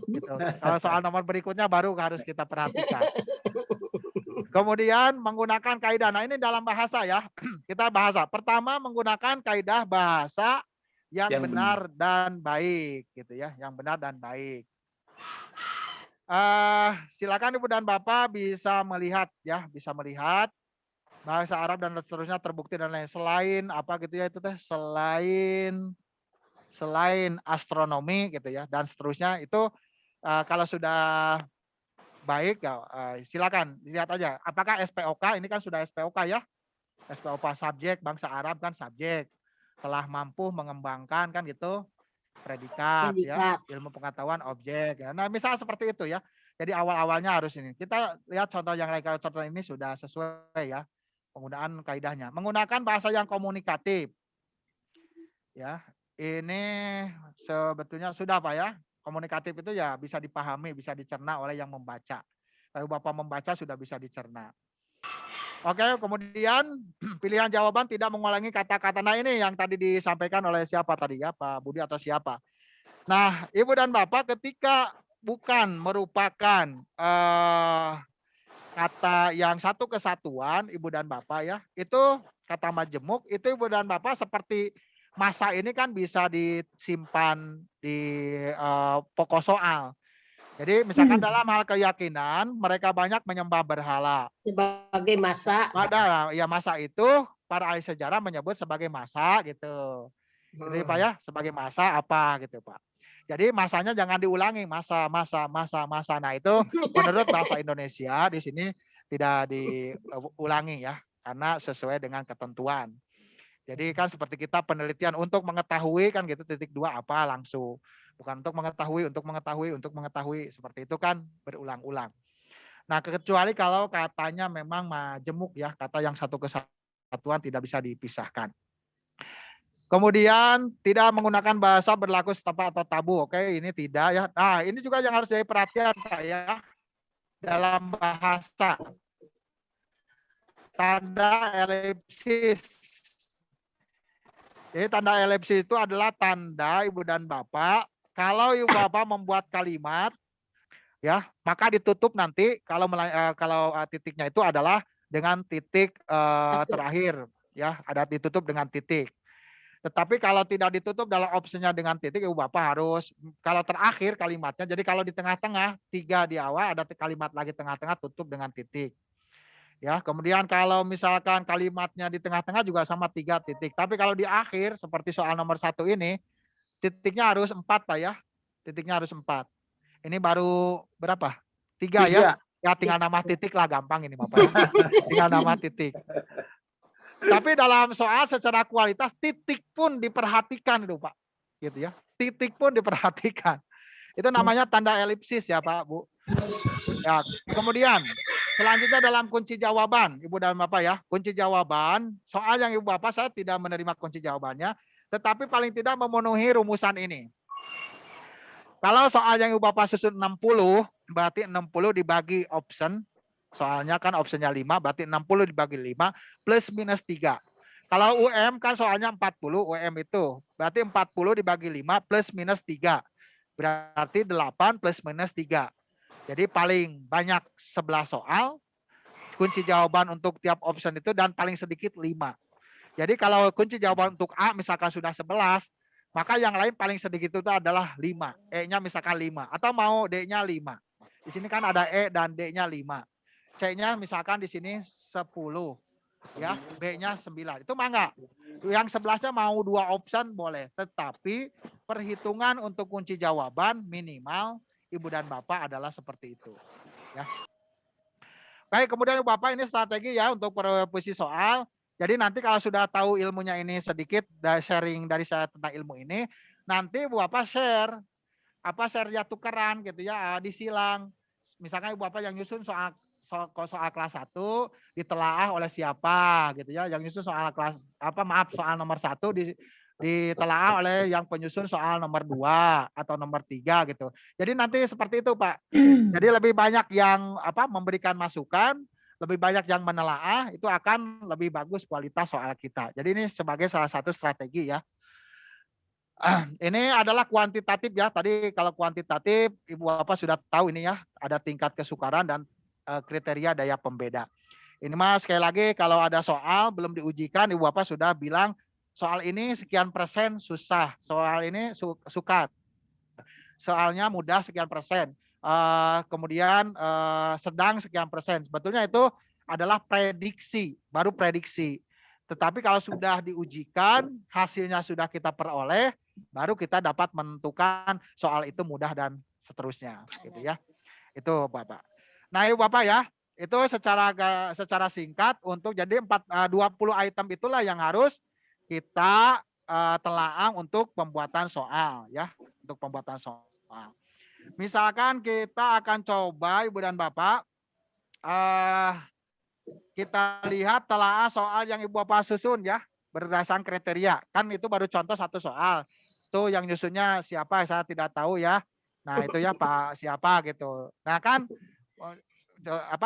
Gitu. Kalau soal nomor berikutnya baru harus kita perhatikan. Kemudian menggunakan kaidah. Nah ini dalam bahasa ya. Kita bahasa. Pertama menggunakan kaidah bahasa yang benar dan baik, gitu ya. Yang benar dan baik. Silakan Ibu dan Bapak bisa melihat ya, bisa melihat. Bahasa Arab dan seterusnya terbukti dan lain selain apa gitu ya itu teh selain astronomi gitu ya dan seterusnya itu kalau sudah baik ya silakan lihat aja apakah SPOK ini kan sudah SPOK ya SPOK subjek bangsa Arab kan subjek telah mampu mengembangkan kan gitu predikat ya ilmu pengetahuan objek ya. Nah misal seperti itu ya jadi awal-awalnya harus ini kita lihat contoh yang lain kalau contoh ini sudah sesuai ya penggunaan kaidahnya. Menggunakan bahasa yang komunikatif. Ya, ini sebetulnya sudah Pak ya. Komunikatif itu ya bisa dipahami, bisa dicerna oleh yang membaca. Kalau Bapak membaca sudah bisa dicerna. Oke, kemudian pilihan jawaban tidak mengulangi kata-kata. Nah ini yang tadi disampaikan oleh siapa tadi ya, Pak Budi atau siapa. Nah, Ibu dan Bapak ketika bukan merupakan kata yang satu kesatuan Ibu dan Bapak ya, itu kata majemuk itu Ibu dan Bapak seperti masa ini kan bisa disimpan di pokok soal. Jadi misalkan dalam hal keyakinan mereka banyak menyembah berhala. Sebagai masa. Padahal ya masa itu para ahli sejarah menyebut sebagai masa gitu. Gitu Pak ya, sebagai masa apa gitu Pak. Jadi masanya jangan diulangi masa. Nah itu menurut bahasa Indonesia di sini tidak diulangi ya karena sesuai dengan ketentuan. Jadi kan seperti kita penelitian untuk mengetahui kan gitu titik 2 apa langsung. Bukan untuk mengetahui seperti itu kan berulang-ulang. Nah kecuali kalau katanya memang majemuk ya kata yang satu kesatuan tidak bisa dipisahkan. Kemudian tidak menggunakan bahasa berlaku setempat atau tabu. Oke, ini tidak ya. Nah, ini juga yang harus jadi perhatian Pak ya. Dalam bahasa. Tanda elipsis. Jadi tanda elipsis itu adalah tanda Ibu dan Bapak. Kalau Ibu Bapak membuat kalimat, ya maka ditutup nanti kalau titiknya itu adalah dengan titik terakhir. Ya, ada ditutup dengan titik. Tetapi kalau tidak ditutup dalam opsinya dengan titik, Ibu Bapak harus, kalau terakhir kalimatnya, jadi kalau di tengah-tengah, 3 di awal, ada kalimat lagi tengah-tengah, tutup dengan titik. Ya, kemudian kalau misalkan kalimatnya di tengah-tengah juga sama 3 titik. Tapi kalau di akhir, seperti soal nomor 1 ini, titiknya harus 4 Pak ya. Titiknya harus 4. Ini baru berapa? 3 ya? Ya tinggal nama titik lah, gampang ini Bapak ya. Tinggal nama titik. Tapi dalam soal secara kualitas titik pun diperhatikan itu Pak. Gitu ya. Titik pun diperhatikan. Itu namanya tanda elipsis ya Pak, Bu. Ya, kemudian Selanjutnya dalam kunci jawaban, Ibu dan Bapak ya. Kunci jawaban, soal yang Ibu Bapak saya tidak menerima kunci jawabannya, tetapi paling tidak memenuhi rumusan ini. Kalau soal yang Ibu Bapak susun 60, berarti 60 dibagi option. Soalnya kan optionnya 5, berarti 60 dibagi 5 plus minus 3. Kalau UM kan soalnya 40, UM itu. Berarti 40 dibagi 5 plus minus 3. Berarti 8 plus minus 3. Jadi paling banyak 11 soal, kunci jawaban untuk tiap option itu, dan paling sedikit 5. Jadi kalau kunci jawaban untuk A misalkan sudah 11, maka yang lain paling sedikit itu adalah 5. E-nya misalkan 5. Atau mau D-nya 5. Di sini kan ada E dan D-nya 5. C-nya misalkan di sini 10. Ya, B-nya 9. Itu mah enggak. Yang 11-nya mau 2 option boleh. Tetapi perhitungan untuk kunci jawaban minimal Ibu dan Bapak adalah seperti itu. Ya. Baik, kemudian Bapak ini strategi ya untuk posisi soal. Jadi nanti kalau sudah tahu ilmunya ini sedikit, sharing dari saya tentang ilmu ini, nanti Bapak share. Share ya tukeran gitu ya, disilang. Misalkan Bapak yang nyusun soal kelas 1 ditelaah oleh siapa gitu ya. Yang nyusun soal kelas soal nomor 1 ditelaah oleh yang penyusun soal nomor 2 atau nomor 3 gitu. Jadi nanti seperti itu, Pak. Jadi lebih banyak yang memberikan masukan, lebih banyak yang menelaah, itu akan lebih bagus kualitas soal kita. Jadi ini sebagai salah satu strategi ya. Ini adalah kuantitatif ya. Tadi kalau kuantitatif Ibu Bapak sudah tahu ini ya, ada tingkat kesukaran dan kriteria daya pembeda. Ini Mas sekali lagi kalau ada soal belum diujikan, Ibu Bapak sudah bilang soal ini sekian persen susah, soal ini sukar, soalnya mudah sekian persen, kemudian sedang sekian persen. Sebetulnya itu adalah prediksi, baru prediksi. Tetapi kalau sudah diujikan, hasilnya sudah kita peroleh, baru kita dapat menentukan soal itu mudah dan seterusnya, gitu ya. Itu Bapak. Nah, Ibu Bapak ya, itu secara singkat untuk jadi 20 item itulah yang harus kita telaah untuk pembuatan soal ya, untuk pembuatan soal. Misalkan kita akan coba Ibu dan Bapak kita lihat telaah soal yang Ibu Bapak susun ya, berdasarkan kriteria. Kan itu baru contoh satu soal. Tuh yang nyusunnya siapa saya tidak tahu ya. Nah, itu ya Pak siapa gitu. Nah, kan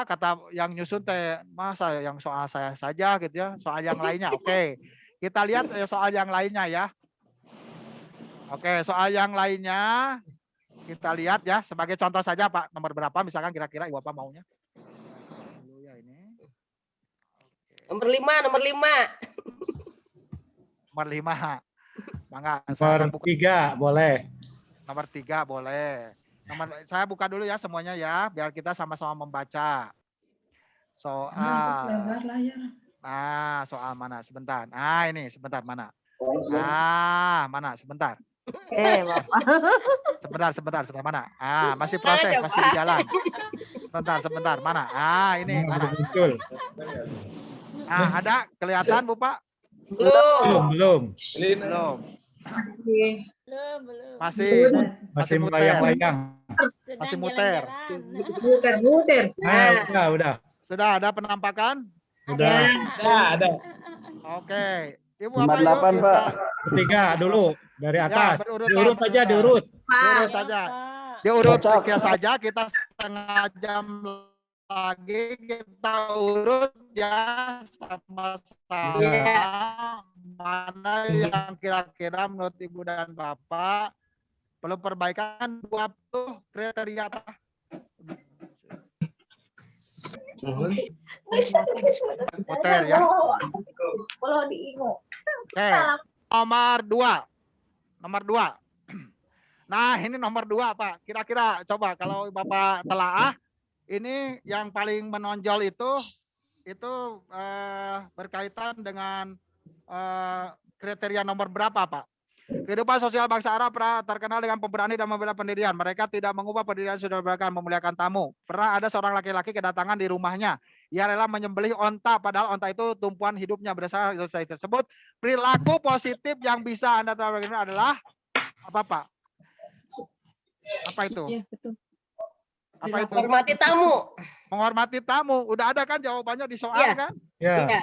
kata yang nyusun teh masa yang soal saya saja gitu ya, soal yang lainnya. Oke. Kita lihat soal yang lainnya ya. Oke, soal yang lainnya kita lihat ya, sebagai contoh saja Pak, nomor berapa misalkan kira-kira Ibu Bapak maunya. Nomor 5, nomor 5. Nomor 5. Mangga, Nomor 3 boleh. Nomor 3 boleh. Saya buka dulu ya semuanya ya, biar kita sama-sama membaca. Soal. Lebar layar. Nah, soal mana? Sebentar. Nah, ini sebentar mana? Ah, mana? Sebentar. Bapak. Sebentar mana? Ah, masih proses, masih di jalan. Sebentar, mana? Ah, ini mana? Ah, ada kelihatan Bu Pak? Belum. Masih melayang-layang. Masih muter. Muter. Udah. Sudah ada penampakan? Udah. Ada. Oke. Ibu Nomor apa 8, Pak. 3 dulu dari atas. berurutan, Diurut aja, berurutan. diurut. Diurut saja. Diurut Cocok. saja, kita setengah jam lagi kita urut ya sama-sama. Iya. Mana yang kira-kira menurut Ibu dan Bapak perlu perbaikan 20 kriteria apa? Muter ya. Kalau diingu. Oke. Nomor 2. Nah, ini nomor 2 Pak. Kira-kira coba kalau Bapak telaah, ini yang paling menonjol itu berkaitan dengan kriteria nomor berapa Pak? Kehidupan sosial bangsa Arab pernah terkenal dengan pemberani dan membela pendirian. Mereka tidak mengubah pendirian sudah mereka memuliakan tamu. Pernah ada seorang laki-laki kedatangan di rumahnya. Ia rela menyembelih onta, padahal onta itu tumpuan hidupnya. Berdasarkan ilustrasi tersebut, perilaku positif yang bisa Anda terapkan adalah apa Pak? Apa itu? Iya, betul. Apa itu? Hormati tamu. Menghormati tamu. Udah ada kan jawabannya di soal Iya. kan? Ya. Iya.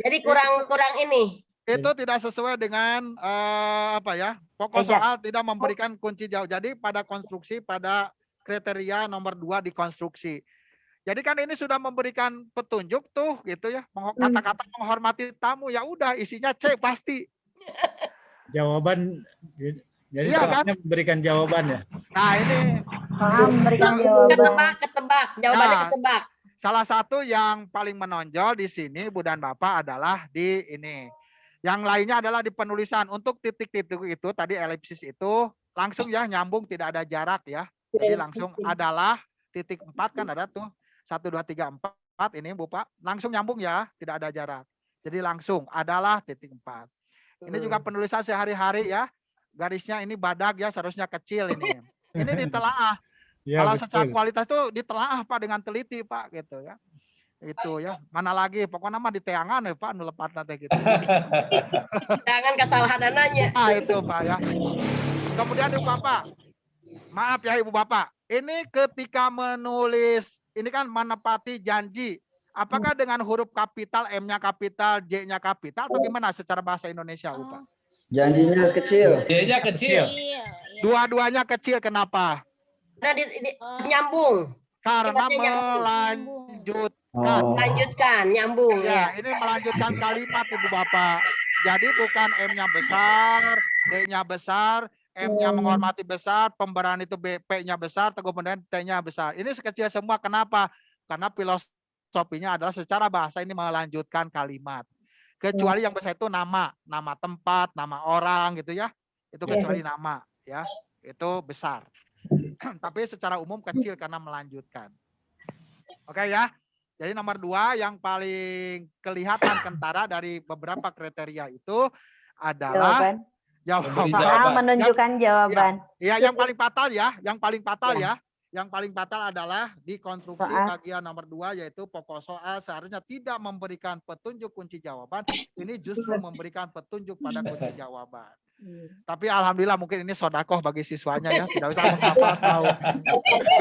Jadi kurang ini. Itu tidak sesuai dengan apa ya? Pokok Ejak. soal tidak memberikan kunci jawab. Jadi pada konstruksi, pada kriteria nomor 2 di konstruksi. Jadi kan ini sudah memberikan petunjuk tuh gitu ya. Kata-kata menghormati tamu ya udah isinya C pasti. Jawaban jadi Iya, soalnya memberikan jawaban ya. Nah, ini Soal memberikan jawaban. Ketebak. Jawabannya Nah. ketebak. salah satu yang paling menonjol di sini Bu dan Bapak adalah di ini. Yang lainnya adalah di penulisan. Untuk titik-titik itu tadi elipsis itu langsung ya nyambung tidak ada jarak ya. Jadi langsung adalah titik 4 kan ada tuh. 1 2 3 4 ini Bu Pak. Langsung nyambung ya, tidak ada jarak. Jadi langsung adalah titik 4. Ini juga penulisan sehari-hari ya. Garisnya ini badak ya, seharusnya kecil ini. Ini ditelaah. Ya, Kalau secara betul. kualitas itu ditelaah Pak dengan teliti Pak gitu ya. Itu ya. Mana lagi pokoknya mah diteangan ya Pak nu lepat nanti gitu. Jangan kesalahan nanya. Ah itu Pak ya. Kemudian Ibu Bapak. Maaf ya Ibu Bapak. Ini ketika menulis ini kan menepati janji. Apakah dengan huruf kapital, M-nya kapital, J-nya kapital atau gimana secara bahasa Indonesia, Bu Pak? Janjinya harus kecil. D-nya kecil. Dua-duanya kecil kenapa? Nah, nyambung. Karena Kalimatnya nyambung. melanjutkan. Oh. Lanjutkan, nyambung Ya, ya. ini melanjutkan kalimat Ibu Bapak. Jadi bukan M-nya besar, D-nya besar, M-nya menghormati besar, pemberan itu P-nya besar, kemudian T-nya besar. Ini sekecil semua. Kenapa? Karena filosofinya adalah secara bahasa ini melanjutkan kalimat. Kecuali yang besar itu nama tempat, nama orang gitu ya. Itu kecuali nama ya. Itu besar. Tapi secara umum kecil karena melanjutkan. Oke ya. Jadi nomor 2 yang paling kelihatan kentara dari beberapa kriteria itu adalah Memberi jawaban. jawaban. Menunjukkan jawaban. Ya, yang paling fatal ya, yang paling fatal adalah di konstruksi Soal. bagian nomor 2 yaitu pokok soal seharusnya tidak memberikan petunjuk kunci jawaban, ini justru memberikan petunjuk pada kunci jawaban. Tapi alhamdulillah mungkin ini sodakoh bagi siswanya ya, tidak usah menghafal tahu.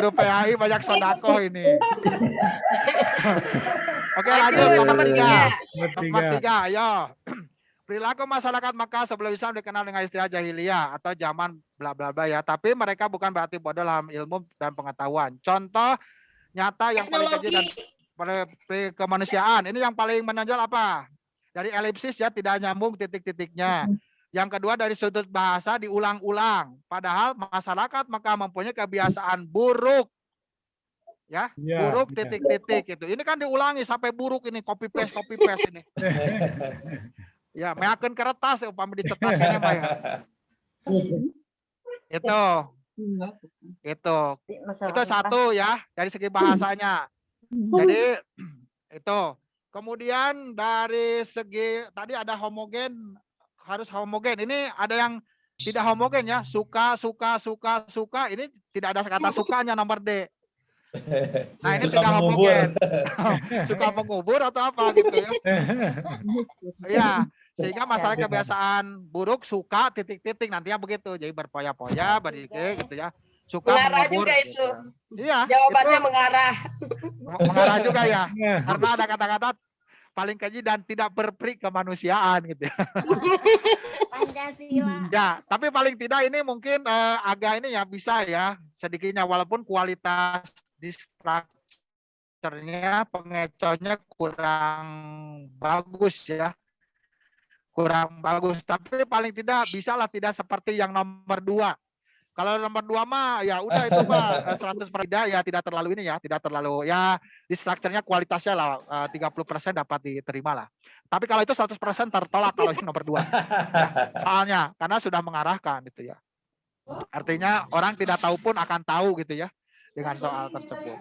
Guru PAI banyak sodakoh ini. Oke lanjut Lanjut, nomor nomor 3. tiga. Nomor 3, ayo. Perilaku masyarakat Mekah sebelum Islam dikenal dengan istilah jahiliyah atau zaman bla bla bla ya. Tapi mereka bukan berarti bodoh dalam ilmu dan pengetahuan. Contoh nyata yang paling kecil dan kemanusiaan. Ini yang paling menonjol apa? Dari elipsis ya tidak nyambung titik-titiknya. Yang kedua dari sudut bahasa diulang-ulang. Padahal masyarakat Mekah mempunyai kebiasaan buruk. Ya, Ya, buruk ya. titik-titik gitu. Ini kan diulangi sampai buruk ini copy paste ini. Ya, meakeun kertas upami dicetak kayaknya mah ya. Itu satu ya dari segi bahasanya. Jadi itu. Kemudian dari segi tadi ada homogen, harus homogen. Ini ada yang tidak homogen ya, suka. Ini tidak ada kata sukanya nomor D. Nah ini Suka tidak mengubur. homogen. Suka mengubur atau apa gitu ya. Iya, sehingga masalah kebiasaan buruk suka titik-titik nantinya begitu. Jadi berpoya-poya, berdikik gitu ya. Suka Mengarah mengubur. juga Gitu. itu. Iya, Jawabannya itu mengarah. mengarah juga ya. Karena ada kata-kata paling keji dan tidak berperi kemanusiaan gitu ya. Pancasila. Ya, tapi paling tidak ini mungkin agak ini ya bisa ya sedikitnya walaupun kualitas di strukturnya pengecohnya kurang bagus ya. Kurang bagus, tapi paling tidak bisalah tidak seperti yang nomor 2. Kalau nomor 2 mah ya udah itu mah 100% ya tidak terlalu ini ya, tidak terlalu ya di strukturnya kualitasnya lah 30% dapat diterima lah. Tapi kalau itu 100% tertolak kalau yang nomor 2. Ya, soalnya karena sudah mengarahkan gitu ya. Artinya orang tidak tahu pun akan tahu gitu ya dengan soal tersebut.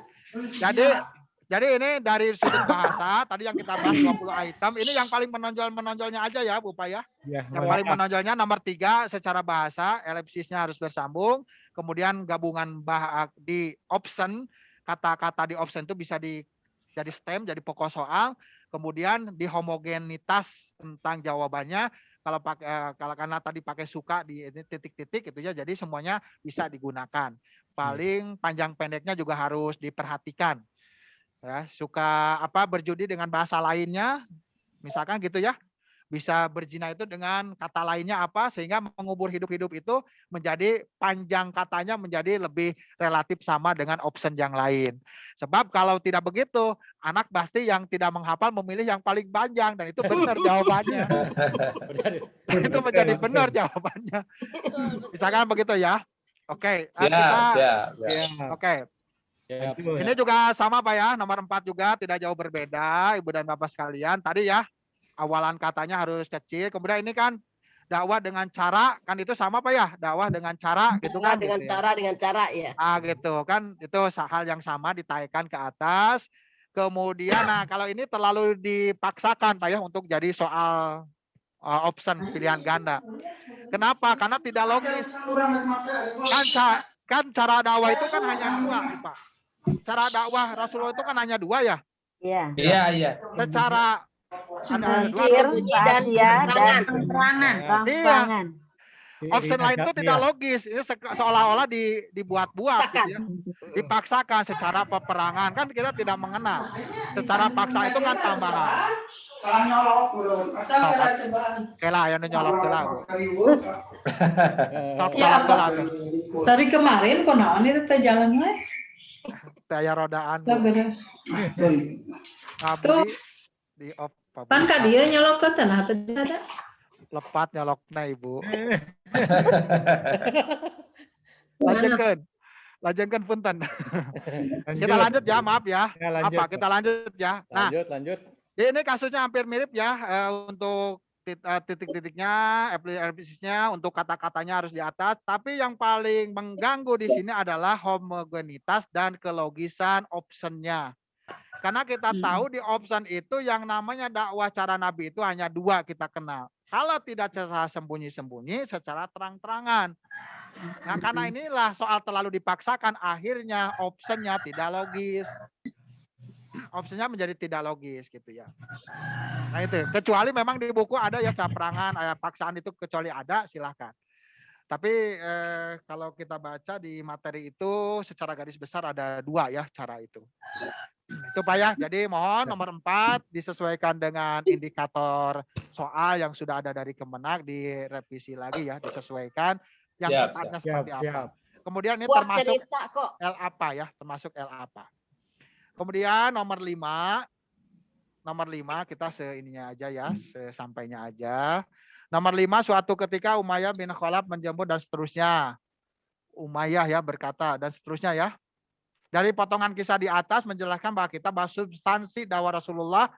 Jadi ini dari sudut bahasa tadi yang kita bahas 20 item ini yang paling menonjolnya aja ya Bu Pak ya. Ya, Yang paling menonjolnya nomor 3 secara bahasa elipsisnya harus bersambung. Kemudian gabungan di option kata-kata di option itu bisa jadi stem jadi pokok soal. Kemudian di homogenitas tentang jawabannya. kalau pakai kalau karena tadi pakai suka di ini titik-titik itu ya, jadi semuanya bisa digunakan. Paling panjang pendeknya juga harus diperhatikan. Ya, suka apa berjudi dengan bahasa lainnya, misalkan gitu ya. Bisa berzina itu dengan kata lainnya apa sehingga mengubur hidup-hidup itu menjadi panjang katanya menjadi lebih relatif sama dengan option yang lain. Sebab kalau tidak begitu, anak pasti yang tidak menghafal memilih yang paling panjang dan itu benar jawabannya. Itu menjadi benar jawabannya. Misalkan begitu ya. Oke, Siap. Oke. Ini juga sama Pak ya, nomor 4 juga tidak jauh berbeda Ibu dan Bapak sekalian. Tadi ya awalan katanya harus kecil. Kemudian ini kan dakwah dengan cara, kan itu sama Pak ya? Dakwah dengan cara gitu kan? Dengan gitu cara ya. Gitu kan, itu hal yang sama ditaikkan ke atas. Kemudian, nah kalau ini terlalu dipaksakan Pak ya untuk jadi soal option pilihan ganda. Kenapa? Karena tidak logis. Kan cara dakwah itu kan hanya 2 Pak. Cara dakwah Rasulullah itu kan hanya 2 ya? Iya. Secara ada 2 Sembunyi dan perangan. Option lain itu tidak logis. Ini seolah-olah dibuat-buat gitu ya. Dipaksakan secara peperangan. Kan kita tidak mengenal. Secara paksa itu kan tambahan. Salah nyolok burun. Asal kira cobaan. Oke lah, yang nyolok lah. Ya apa? Dari kemarin kok naon itu teh jalan we? Daya rodaan. Tuh. Di op. Pan ka dia nyolok ke tanah teh ada. Lepat nyolokna Ibu. Lanjutkan punten. Kita lanjut ya, maaf ya. Apa kita lanjut ya. Nah, lanjut. Ini kasusnya hampir mirip ya untuk titik-titiknya, episnya, untuk kata-katanya harus di atas. Tapi yang paling mengganggu di sini adalah homogenitas dan kelogisan optionnya. Karena kita tahu di option itu yang namanya dakwah cara Nabi itu hanya 2 kita kenal. Kalau tidak secara sembunyi-sembunyi, secara terang-terangan. Nah, karena inilah soal terlalu dipaksakan, akhirnya optionnya tidak logis. Opsinya menjadi tidak logis gitu ya. Nah itu, kecuali memang di buku ada ya caperangan, ada paksaan itu kecuali ada silahkan. Tapi kalau kita baca di materi itu secara garis besar ada 2 ya cara itu. Itu Pak ya, jadi mohon nomor 4 disesuaikan dengan indikator soal yang sudah ada dari Kemenak, direvisi lagi ya, disesuaikan yang tepatnya seperti apa. Kemudian ini termasuk L apa ya, termasuk L apa. Kemudian nomor 5 kita seininya aja ya, sesampainya aja. Nomor 5, suatu ketika Umayyah bin Khalaf menjemput dan seterusnya. Umayyah ya berkata dan seterusnya ya. Dari potongan kisah di atas menjelaskan bahwa substansi dakwah Rasulullah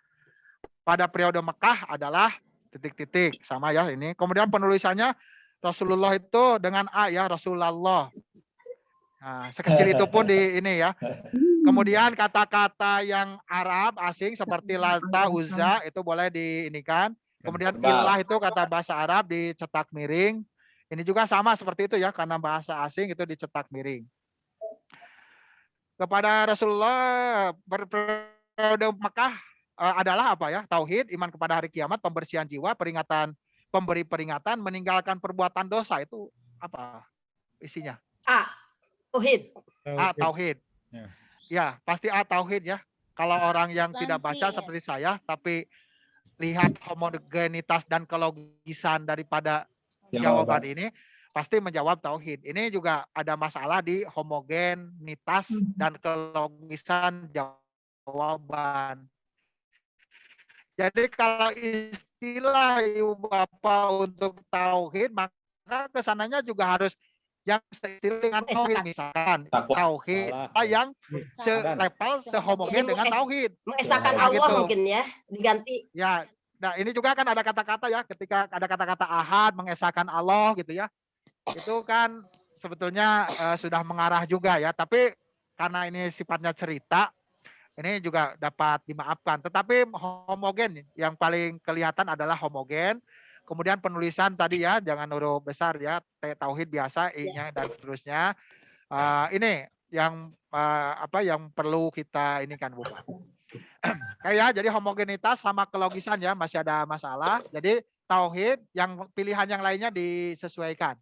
pada periode Mekah adalah titik-titik sama ya ini. Kemudian penulisannya Rasulullah itu dengan A ya, Rasulullah. Nah, sekecil itu pun di ini ya. Kemudian kata-kata yang Arab asing seperti Lata, Uzza itu boleh diinikan. Kemudian ilah itu kata bahasa Arab dicetak miring. Ini juga sama seperti itu ya, karena bahasa asing itu dicetak miring. Kepada Rasulullah periode Mekah adalah apa ya? Tauhid, iman kepada hari kiamat, pembersihan jiwa, pemberi peringatan, meninggalkan perbuatan dosa. Itu apa isinya? Tauhid. Tauhid. Ya, pasti tauhid ya. Kalau orang yang tidak baca seperti saya, tapi lihat homogenitas dan kelogisan daripada jawaban ini, pasti menjawab tauhid. Ini juga ada masalah di homogenitas dan kelogisan jawaban. Jadi kalau istilah Ibu Bapak untuk tauhid, maka kesananya juga harus yang seiring dengan tauhid, misalkan tauhid yang selevel sehomogen dengan tauhid. Mengesahkan Allah mungkin ya, diganti. Ya, nah ini juga kan ada kata-kata ya, ketika ada kata-kata ahad mengesahkan Allah gitu ya. Itu kan sebetulnya sudah mengarah juga ya, tapi karena ini sifatnya cerita, ini juga dapat dimaafkan. Tetapi homogen yang paling kelihatan adalah homogen. Kemudian penulisan tadi ya, jangan huruf besar ya, tauhid biasa, i-nya dan seterusnya. Ini yang yang perlu kita ini kan Bu. Oke ya, jadi homogenitas sama kelogisan ya masih ada masalah. Jadi tauhid, yang pilihan yang lainnya disesuaikan.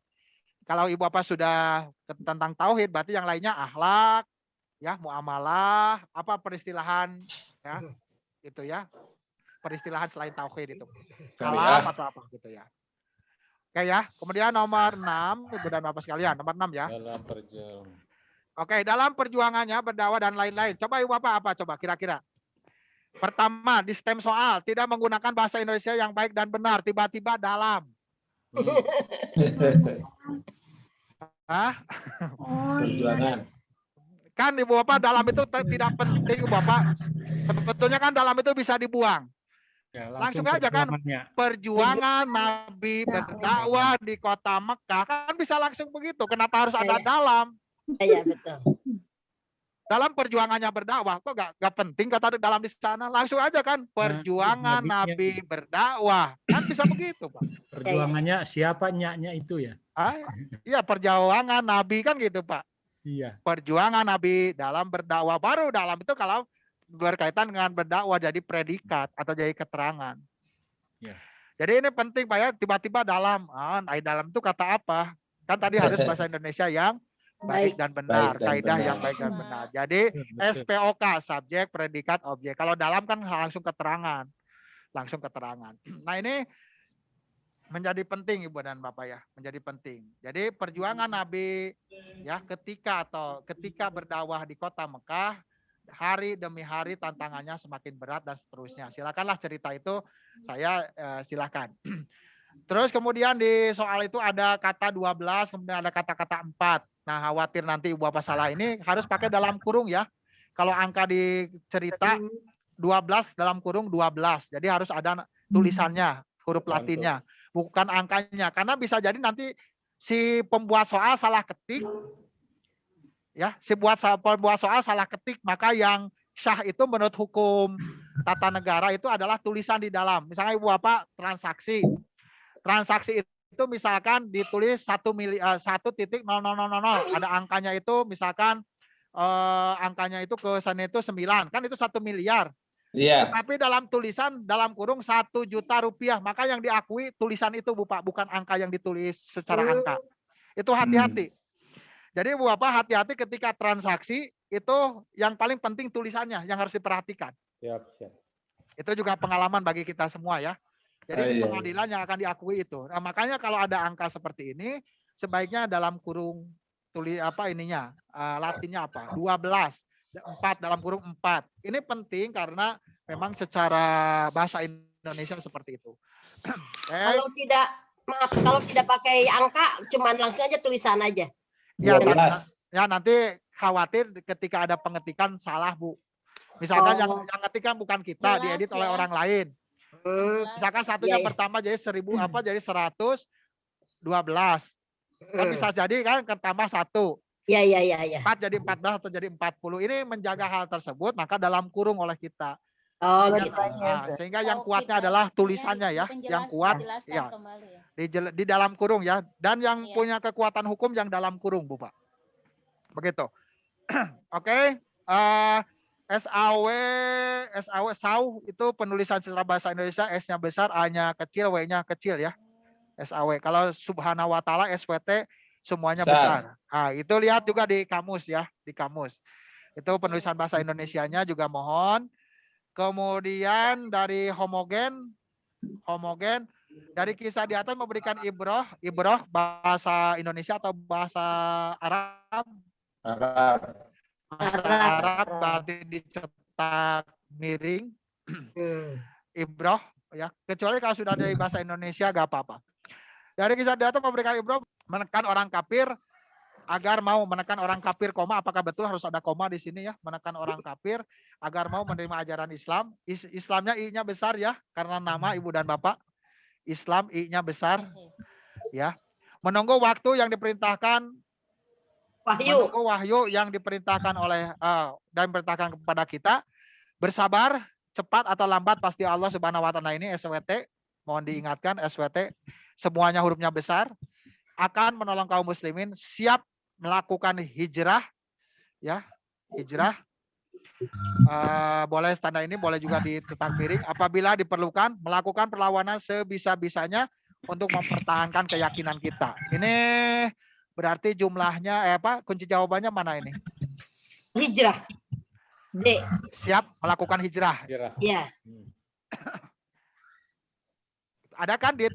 Kalau ibu bapak sudah tentang tauhid, berarti yang lainnya akhlak, ya muamalah, apa peristilahan, ya itu ya, peristilahan selain tauhid itu, kalam atau apa gitu ya. Oke ya, kemudian nomor 6, ibu dan bapak sekalian, nomor 6 ya. Oke, dalam perjuangannya berdakwah dan lain-lain. Coba ibu bapak apa coba kira-kira? Pertama, di stem soal, tidak menggunakan bahasa Indonesia yang baik dan benar, tiba-tiba dalam. Hah? Perjuangan. Kan ibu bapak dalam itu tidak penting ibu bapak. Sebetulnya kan dalam itu bisa dibuang. Ya, Langsung aja kan, perjuangan Nabi berdakwah di kota Mekah, kan bisa langsung begitu. Kenapa harus ada dalam? Iya, betul. Dalam perjuangannya berdakwah, kok gak penting kata dalam di sana? Langsung aja kan, perjuangan Nabi berdakwah. Kan bisa begitu, Pak. Perjuangannya siapa nyaknya itu ya? Iya, perjuangan Nabi kan gitu, Pak. Iya. Perjuangan Nabi dalam berdakwah. Baru dalam itu kalau berkaitan dengan berdakwah jadi predikat atau jadi keterangan. Ya. Jadi ini penting Pak ya, tiba-tiba dalam. Dalam itu kata apa? Kan tadi harus bahasa Indonesia yang baik dan benar, kaidah yang baik dan benar. Jadi SPOK, subjek, predikat, objek. Kalau dalam kan langsung keterangan. Langsung keterangan. Nah, ini menjadi penting Ibu dan Bapak ya, menjadi penting. Jadi perjuangan Nabi ya ketika berdakwah di kota Mekah, hari demi hari tantangannya semakin berat dan seterusnya. Silakanlah cerita itu, saya silakan. Terus kemudian di soal itu ada kata 12, kemudian ada kata-kata 4. Nah, khawatir nanti Ibu Bapak salah, ini harus pakai dalam kurung ya. Kalau angka di cerita 12 dalam kurung 12. Jadi harus ada tulisannya, huruf Latinnya, bukan angkanya. Karena bisa jadi nanti si pembuat soal salah ketik. Ya, si pembuat soal salah ketik, maka yang syah itu menurut hukum tata negara itu adalah tulisan di dalam. Misalnya Ibu Bapak transaksi. Transaksi itu misalkan ditulis 1,000,000, ada angkanya itu misalkan angkanya itu ke sana itu 9, kan itu 1 miliar. Iya. Tetapi dalam tulisan dalam kurung 1 juta rupiah, maka yang diakui tulisan itu Bapak, bukan angka yang ditulis secara angka. Itu hati-hati. Jadi Bu Bapak hati-hati ketika transaksi itu yang paling penting tulisannya yang harus diperhatikan. Siap. Itu juga pengalaman bagi kita semua ya. Jadi di pengadilan yang akan diakui itu. Nah, makanya kalau ada angka seperti ini, sebaiknya dalam kurung Latinnya apa? 12, 4 dalam kurung 4. Ini penting karena memang secara bahasa Indonesia seperti itu. Kalau tidak pakai angka, cuman langsung aja tulisan aja. Ya, nanti khawatir ketika ada pengetikan salah Bu. Misalkan yang ngetikan bukan kita, diedit oleh orang lain. Misalkan satunya pertama jadi 1000 jadi 112. Kan bisa jadi kan tambah 1. Iya. 4 jadi 14 atau jadi 40. Ini menjaga hal tersebut maka dalam kurung oleh kita. Gitu. Nah, sehingga yang kuatnya adalah tulisannya ya, yang kuat ya. Di dalam kurung ya, dan yang punya kekuatan hukum yang dalam kurung Bu Pak. Begitu. Oke. SAW itu penulisan secara bahasa Indonesia, S-nya besar, A-nya kecil, W-nya kecil ya. SAW. Kalau subhanahu wa ta'ala, SWT semuanya besar. Nah, itu lihat juga di kamus ya, di kamus. Itu penulisan bahasa Indonesianya juga mohon. Kemudian dari homogen dari kisah di atas memberikan ibroh bahasa Indonesia atau bahasa Arab? Arab berarti dicetak miring, ibroh ya, kecuali kalau sudah dari bahasa Indonesia gak apa-apa. Dari kisah di atas memberikan ibroh, menekan orang kafir agar mau menekan orang kafir, apakah betul harus ada koma di sini ya, menekan orang kafir agar mau menerima ajaran Islam. Islamnya I-nya besar ya, karena nama ibu dan bapak. Islam I-nya besar ya. Menunggu waktu yang diperintahkan wahyu yang diperintahkan oleh dan diperintahkan kepada kita, bersabar cepat atau lambat pasti Allah Subhanahu wa taala. Ini SWT, mohon diingatkan SWT semuanya hurufnya besar, akan menolong kaum muslimin, siap melakukan hijrah ya, hijrah Boleh tanda ini, boleh juga dicetak piring. Apabila diperlukan, melakukan perlawanan sebisa-bisanya untuk mempertahankan keyakinan kita. Ini berarti jumlahnya, kunci jawabannya mana ini? Hijrah. D. Siap melakukan hijrah. Ya. Ada kan di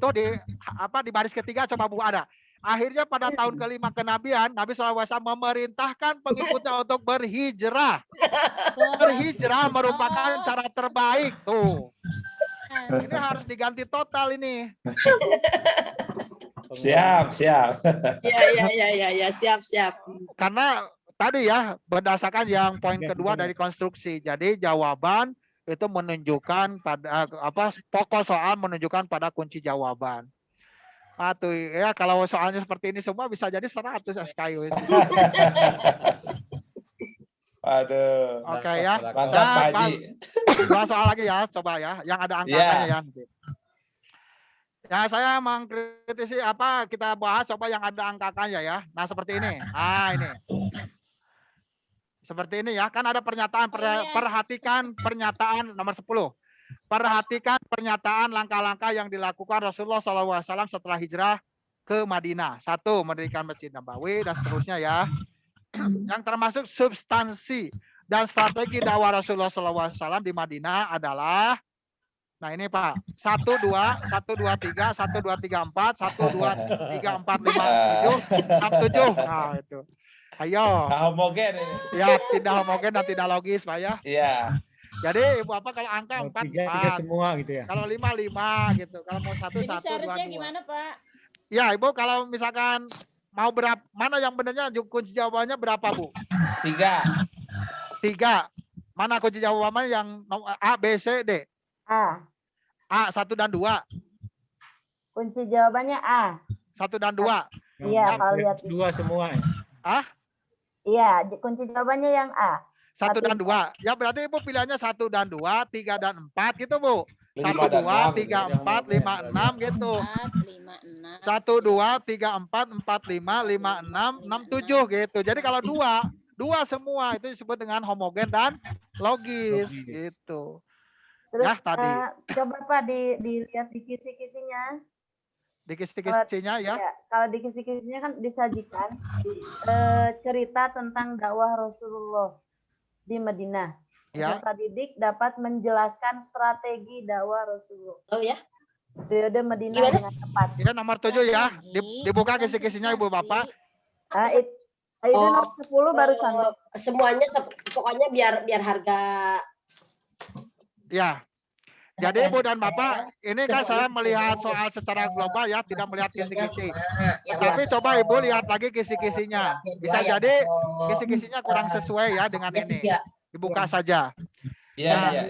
baris ketiga, coba Bu ada. Akhirnya pada tahun kelima kenabian, Nabi SAW memerintahkan pengikutnya untuk berhijrah. Berhijrah merupakan cara terbaik. Tuh. Ini harus diganti total ini. Siap. Ya, siap. Karena tadi ya, berdasarkan yang poin kedua dari konstruksi. Jadi jawaban itu menunjukkan pada pokok soal menunjukkan pada kunci jawaban. Tuh ya, kalau soalnya seperti ini semua bisa jadi 100 SKU. Aduh. Oke ya. Mantap Pak Haji. 2 soal lagi ya, coba ya, yang ada angkanya ya. Ya, saya mengkritisi kita bahas coba yang ada angkanya ya. Nah, seperti ini. Ini. Seperti ini ya, kan ada pernyataan, perhatikan pernyataan nomor 10. Perhatikan pernyataan langkah-langkah yang dilakukan Rasulullah SAW setelah hijrah ke Madinah. 1, mendirikan Masjid Nabawi dan seterusnya ya. Yang termasuk substansi dan strategi dakwah Rasulullah SAW di Madinah adalah, nah ini Pak, 1, 2, 1, 2, 3, 1, 2, 3, 4, 1, 2, 3, 4, 5, 6, 7. Nah itu. Ayo. Homogen ini. Ya, tidak homogen dan tidak logis Pak ya. Iya. Jadi Ibu kalau angka 4, 3 semua gitu ya. kalau 5, 5 gitu. Kalau mau 1, 1, 2, 2. Seharusnya gimana Pak? Ya Ibu, kalau misalkan mau berapa, mana yang benernya kunci jawabannya berapa Bu? 3. 3. Mana kunci jawabannya yang A, B, C, D? A. A, 1 dan 2. Kunci jawabannya A. 1 dan 2. Iya, kalau lihat 2 semua. Iya, kunci jawabannya yang A. 1 dan 2. Ya berarti Ibu pilihannya 1 dan 2, 3 dan 4 gitu Bu. 1, 5 dan 2, 6. 3, 4, 5, 6 gitu. 4, 5, 6. 1, 2, 3, 4, 4, 5, 5, 6, 6, 7 gitu. Jadi kalau 2 semua itu disebut dengan homogen dan logis gitu. Terus Ya, tadi. coba Pak dilihat di kisi-kisinya. Di kisi-kisinya ya. Kalau di kisi-kisinya kan disajikan cerita tentang dakwah Rasulullah di Madinah. Ya. Peserta didik dapat menjelaskan strategi dakwah Rasulullah. Oh ya. Periode Madinah Gimana? dengan tepat. Ya nomor 7 ya. Dibuka kisi-kisinya Ibu Bapak. Itu nomor 10 barusan. Semuanya pokoknya biar harga. Ya. Jadi Ibu dan Bapak, ini kan saya melihat soal secara global ya, tidak melihat kisi-kisi. Tapi coba Ibu lihat lagi kisi-kisinya. Bisa jadi kisi-kisinya kurang sesuai ya dengan ini. Dibuka saja. Iya.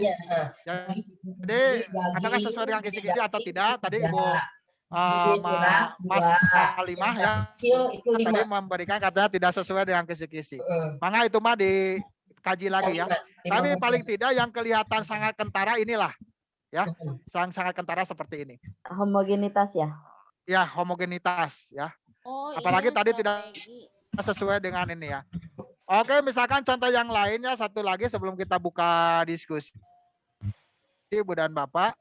Jadi apakah sesuai dengan kisi-kisi atau tidak? Tadi Ibu Mas Halimah ya tadi memberikan katanya tidak sesuai dengan kisi-kisi. Maka itu mah dikaji lagi ya. Tapi paling tidak yang kelihatan sangat kentara inilah ya, sangat kentara seperti ini. Homogenitas ya. Ya, homogenitas ya. Apalagi tadi tidak sesuai dengan ini ya. Oke, misalkan contoh yang lainnya satu lagi sebelum kita buka diskusi. Ibu dan Bapak,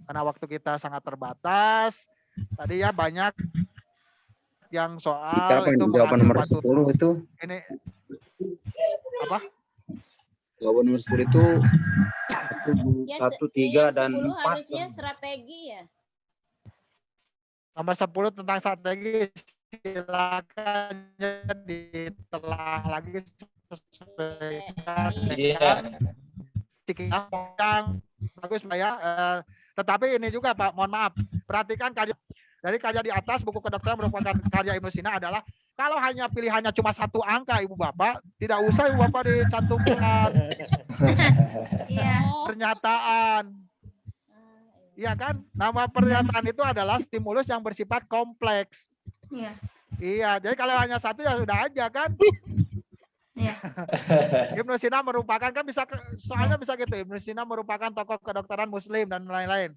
karena waktu kita sangat terbatas. Tadi ya banyak yang soal itu jawaban nomor 10 itu. Ini apa? Jawaban nomor 10 itu 1, 3 dan 4. Harusnya strategi ya. Nomor 10 tentang strategi, silakan ditelah lagi sesuaikan yang bagus Pak ya. Tetapi ini juga Pak, mohon maaf, perhatikan karya dari karya di atas buku kedokteran merupakan karya Ibnu Sina adalah kalau hanya pilihannya cuma 1 angka Ibu Bapak, tidak usah Ibu Bapak dicantumkan pernyataan. Iya kan? Nama pernyataan itu adalah stimulus yang bersifat kompleks. Iya. Iya, jadi kalau hanya 1 ya sudah aja kan? Iya. Ibnu Sina merupakan kan bisa soalnya bisa gitu. Ibnu Sina merupakan tokoh kedokteran Muslim dan lain-lain.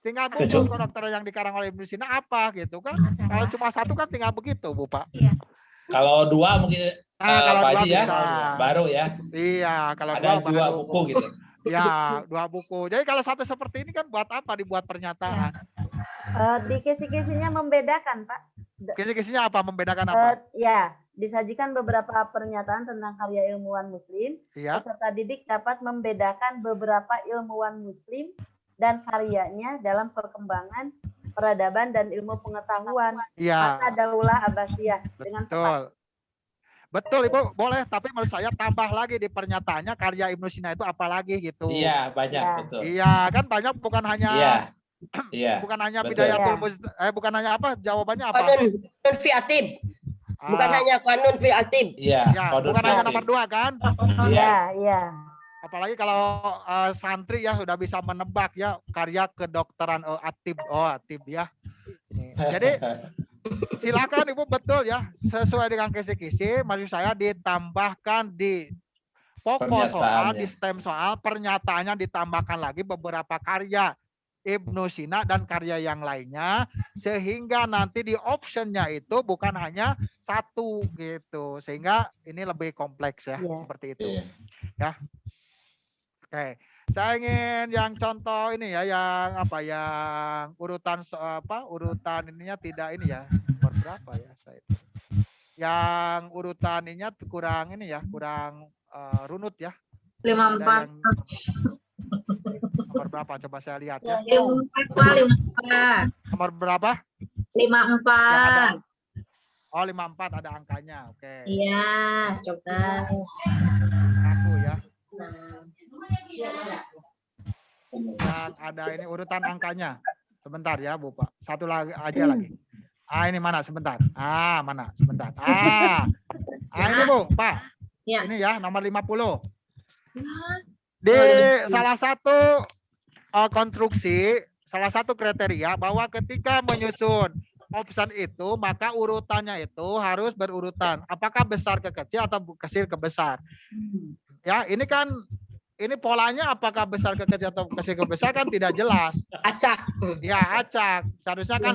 Tinggal buku kedokteran yang dikarang oleh Ibnu Sina apa gitu kan? Kalau cuma 1 kan tinggal begitu, Bu Pak. Iya. Kalau 2 mungkin Kalau Pak 2 Haji ya, bisa. baru ya. Iya, kalau Ada 2 2 baru. buku gitu. Ya, 2 buku. Jadi kalau satu seperti ini kan buat apa dibuat pernyataan? Di kisi-kisinya membedakan, Pak. Kisi-kisinya apa? Membedakan apa? Ya, disajikan beberapa pernyataan tentang karya ilmuwan Muslim. Iya. Peserta didik dapat membedakan beberapa ilmuwan Muslim dan karyanya dalam perkembangan peradaban dan ilmu pengetahuan Iya. masa Daulah Abbasiyah dengan tepat. Betul, Ibu, boleh. Tapi menurut saya tambah lagi di pernyataannya karya Ibnu Sina itu apa lagi gitu. Iya, banyak betul. Iya, kan banyak, bukan hanya Iya. bukan hanya betul. Bidayatul bukan hanya apa? Jawabannya apa? Qanun fi atib. Bukan hanya qanun fi atib. Iya, bukan hanya nomor 2 kan? Iya. Apalagi kalau santri ya sudah bisa menebak ya karya kedokteran atib. Atib ya. Ini. Jadi silakan Ibu, betul ya, sesuai dengan kisi-kisi, maksud saya ditambahkan di pokok soal, di stem soal, pernyataannya ditambahkan lagi beberapa karya Ibnu Sina dan karya yang lainnya, sehingga nanti di optionnya itu bukan hanya 1 gitu, sehingga ini lebih kompleks ya, seperti itu. Ya. Oke. Saya ingin yang contoh ini ya, yang apa, yang urutan urutan ininya tidak ini ya, nomor berapa ya saya itu. Yang urutan ininya kurang ini ya, kurang runut ya. 54. Nomor berapa? Coba saya lihat ya. 54. Nomor berapa? 54. Oh, 54 ada angkanya. Oke. Iya, coba. Aku ya. Yang ada ini urutan angkanya. Sebentar ya, Bu Pak. Satu lagi aja lagi. Ini mana? Sebentar. Mana? Sebentar. Ini Bu, Pak. Ya. Ini ya, nomor 50. Di salah satu konstruksi, salah satu kriteria bahwa ketika menyusun option itu, maka urutannya itu harus berurutan. Apakah besar ke kecil atau kecil ke besar? Ya, ini kan ini polanya apakah besar ke kecil atau kecil ke besar kan tidak jelas. Acak. Ya, acak. Seharusnya kan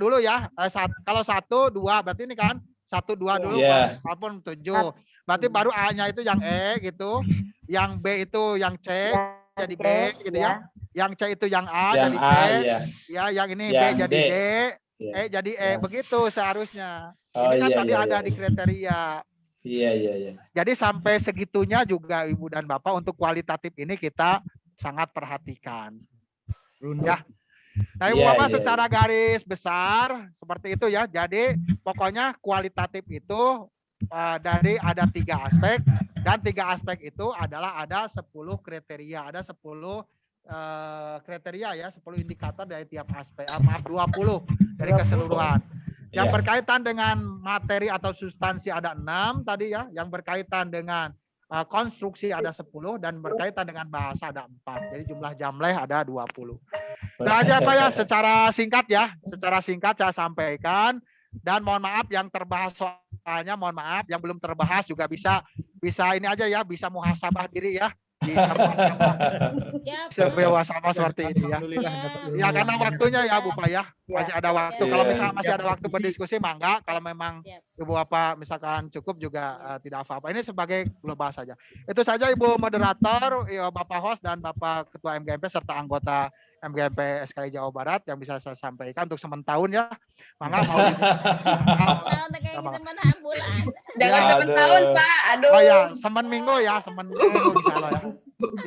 dulu ya. Kalau 1, 2 berarti ini kan 1, 2 dulu, walaupun 7. Berarti baru A-nya itu yang E gitu. Yang B itu yang C jadi B gitu ya. Yang C itu yang A jadi C. Ya, yang ini B jadi D. E jadi E. Begitu seharusnya. Ini kan tadi ada di kriteria. Iya. Jadi sampai segitunya juga Ibu dan Bapak untuk kualitatif ini kita sangat perhatikan. Ya. Nah, Ibu Bapak secara garis besar seperti itu ya. Jadi pokoknya kualitatif itu dari ada 3 aspek, dan 3 aspek itu adalah ada 10 kriteria, ada 10 kriteria ya, 10 indikator dari tiap aspek. 20 dari keseluruhan. Yang berkaitan dengan materi atau substansi ada 6 tadi ya, yang berkaitan dengan konstruksi ada 10, dan berkaitan dengan bahasa ada 4. Jadi jumlah jamleh ada 20. Itu aja Pak ya, secara singkat saya sampaikan, dan mohon maaf yang terbahas soalnya, mohon maaf yang belum terbahas juga bisa ini aja ya, bisa muhasabah diri ya. Sama seperti ini ya. Ya karena waktunya ya Bu Pak ya. Masih ada waktu. Kalau misalnya masih ada waktu berdiskusi mangga. Kalau memang Ibu Bapak misalkan cukup juga tidak apa-apa. Ini sebagai global saja. Itu saja Ibu moderator, Bapak host dan Bapak Ketua MGMP serta anggota MGMP SKI Jawa Barat yang bisa saya sampaikan untuk sementahun ya. Mangga mau Jangan sementahun Pak. Aduh. Oh ya, semen minggu ya, semen minggu misalnya ya.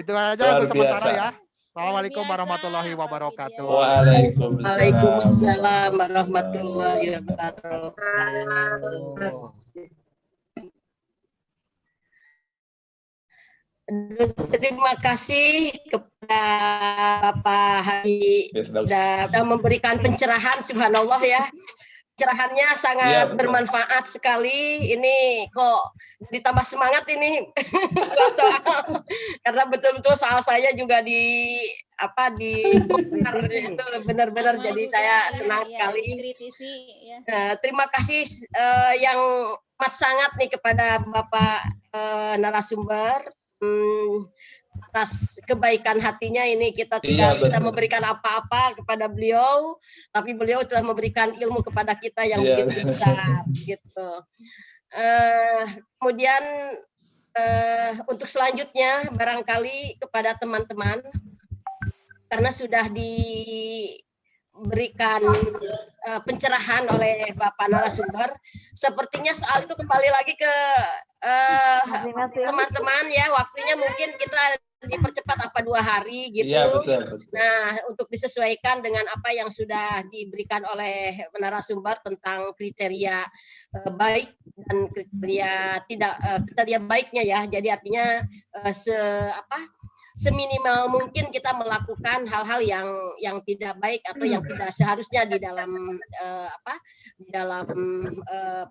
Itu aja untuk sementara ya. Assalamualaikum warahmatullahi wabarakatuh. Waalaikumsalam warahmatullahi wabarakatuh. Terima kasih kepada Bapak Haji sudah memberikan pencerahan, subhanallah ya. Pencerahannya sangat bermanfaat sekali. Ini kok ditambah semangat ini soal, karena betul-betul soal saya juga dibongkar itu benar-benar, jadi saya senang sekali. Terima kasih yang amat sangat nih kepada Bapak narasumber. atas kebaikan hatinya ini kita Iya, tidak bisa benar. memberikan apa-apa kepada beliau, tapi beliau telah memberikan ilmu kepada kita yang Iya, begitu benar. besar gitu. Kemudian untuk selanjutnya barangkali kepada teman-teman, karena sudah diberikan pencerahan oleh Bapak narasumber, sepertinya soal itu kembali lagi ke teman-teman ya, waktunya mungkin kita dipercepat apa 2 hari gitu. Iya, betul. Nah, untuk disesuaikan dengan apa yang sudah diberikan oleh narasumber tentang kriteria baik dan kriteria baiknya ya. Jadi artinya seminimal mungkin kita melakukan hal-hal yang tidak baik atau yang tidak seharusnya di dalam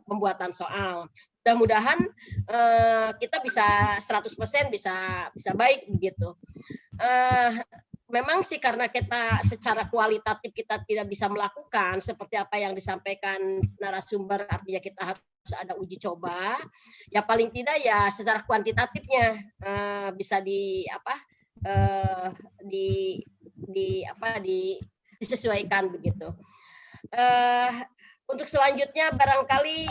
pembuatan soal. Mudah-mudahan kita bisa 100% bisa baik begitu. Memang sih karena kita secara kualitatif kita tidak bisa melakukan seperti apa yang disampaikan narasumber, artinya kita harus ada uji coba. Ya paling tidak ya secara kuantitatifnya bisa disesuaikan begitu. Untuk selanjutnya barangkali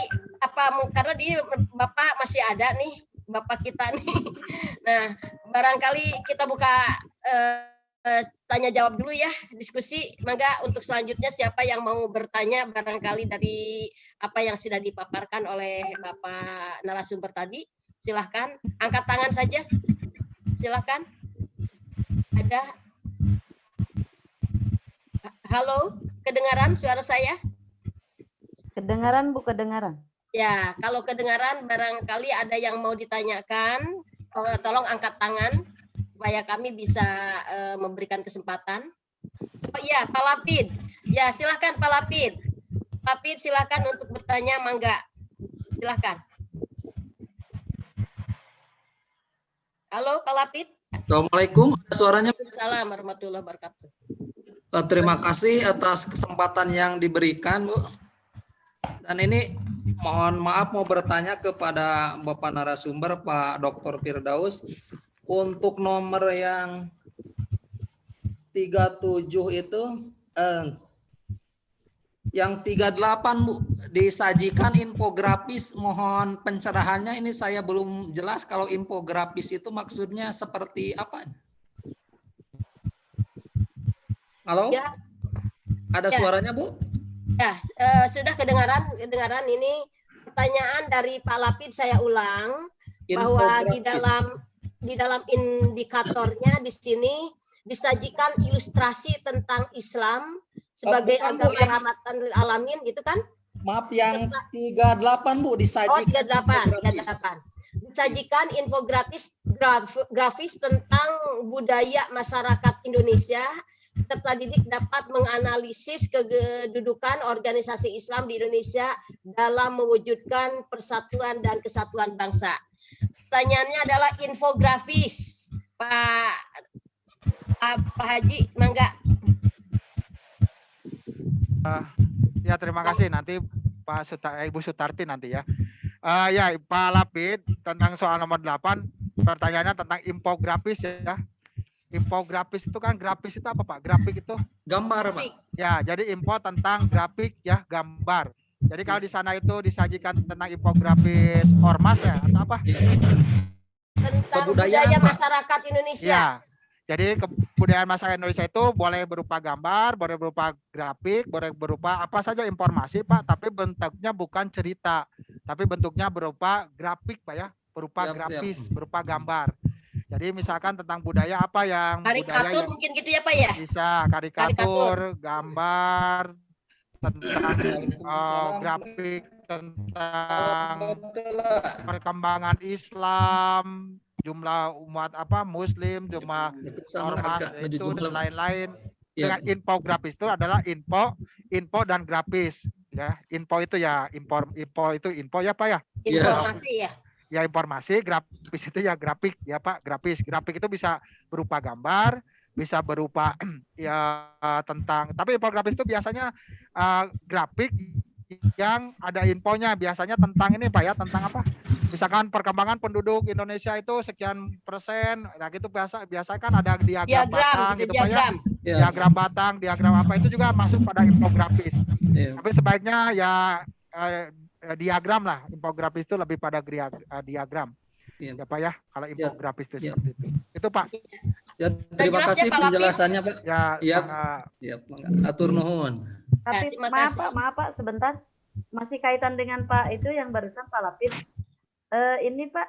karena di Bapak masih ada nih, Bapak kita nih. Nah, barangkali kita buka tanya jawab dulu ya, diskusi. Mangga untuk selanjutnya siapa yang mau bertanya barangkali dari apa yang sudah dipaparkan oleh Bapak narasumber tadi. Silahkan, angkat tangan saja. Silahkan. Ada? Halo, kedengaran suara saya? Kedengaran Bu, kedengaran. Ya, kalau kedengaran barangkali ada yang mau ditanyakan, tolong angkat tangan supaya kami bisa memberikan kesempatan. Oh iya, Pak Lapid. Ya, silakan Pak Lapid. Lapid silakan untuk bertanya, mangga. Silakan. Halo Pak Lapid. Assalamualaikum, suaranya. Waalaikumsalam warahmatullahi wabarakatuh. Terima kasih atas kesempatan yang diberikan, Bu. Dan ini mohon maaf mau bertanya kepada Bapak narasumber Pak Dr. Firdaus untuk nomor yang 37 itu yang 38 Bu, disajikan infografis, mohon pencerahannya, ini saya belum jelas kalau infografis itu maksudnya seperti apa? Halo? Ya. Ada suaranya Bu? Ya, sudah kedengaran ini pertanyaan dari Pak Lapid, saya ulang bahwa di dalam indikatornya di sini disajikan ilustrasi tentang Islam sebagai agama rahmatan lil alamin gitu kan? Maaf, yang 38 Bu disajikan. Oh, 38. Disajikan infografis tentang budaya masyarakat Indonesia. Peserta didik dapat menganalisis kedudukan organisasi Islam di Indonesia dalam mewujudkan persatuan dan kesatuan bangsa. Pertanyaannya adalah infografis, Pak Haji, mangga. Ya, terima kasih. Nanti Ibu Sutarti nanti ya. Ya, Pak Lapid, tentang soal nomor 8, pertanyaannya tentang infografis ya. Infografis itu kan, grafis itu apa Pak? Grafik itu gambar Pak. Ya, jadi info tentang grafik ya, gambar. Jadi kalau di sana itu disajikan tentang infografis ormas ya atau apa? Tentang budaya masyarakat Indonesia. Ya. Jadi kebudayaan masyarakat Indonesia itu boleh berupa gambar, boleh berupa grafik, boleh berupa apa saja informasi Pak, tapi bentuknya bukan cerita, tapi bentuknya berupa grafik Pak ya, berupa grafis, berupa gambar. Jadi misalkan tentang budaya apa yang karikatur budaya mungkin gitu ya Pak ya? Bisa karikatur, gambar tentang grafik tentang perkembangan Islam, jumlah umat Muslim, jumlah ormas itu dan lain-lain. Dengan infografis itu adalah info dan grafis ya. Info itu ya info ya Pak ya. Informasi ya. Ya, informasi, grafis itu ya grafik ya Pak, grafis itu bisa berupa gambar, bisa berupa ya tentang, tapi infografis itu biasanya grafik yang ada infonya, biasanya tentang ini Pak ya, tentang apa? Misalkan perkembangan penduduk Indonesia itu sekian persen, nah gitu biasa kan ada diagram batang gitu Pak ya. Diagram batang, diagram apa itu juga masuk pada infografis. Tapi sebaiknya ya diagram lah, infografis itu lebih pada diagram. Ya Pak ya, kalau infografis itu seperti itu. Itu Pak. Ya, terima kasih penjelasannya Pak. Ya, atur nuhun. Tapi maaf Pak, sebentar. Masih kaitan dengan Pak itu yang barusan Pak Lapid. Ini Pak,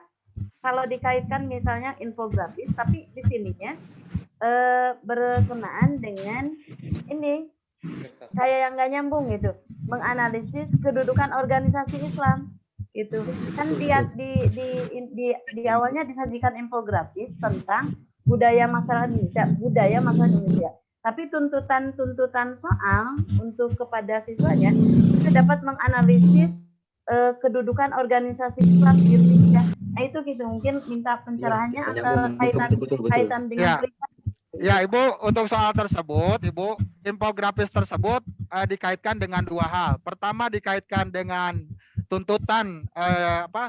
kalau dikaitkan misalnya infografis, tapi di sininya berkenaan dengan ini kayak yang nggak nyambung gitu, menganalisis kedudukan organisasi Islam gitu. Kan di awalnya disajikan infografis tentang budaya masyarakat Indonesia. Tapi tuntutan soal untuk kepada siswanya itu dapat menganalisis kedudukan organisasi Islam di Indonesia. Nah itu gitu, mungkin minta pencerahannya atau kaitan dengan Ya Ibu, untuk soal tersebut, Ibu, infografis tersebut dikaitkan dengan dua hal. Pertama dikaitkan dengan tuntutan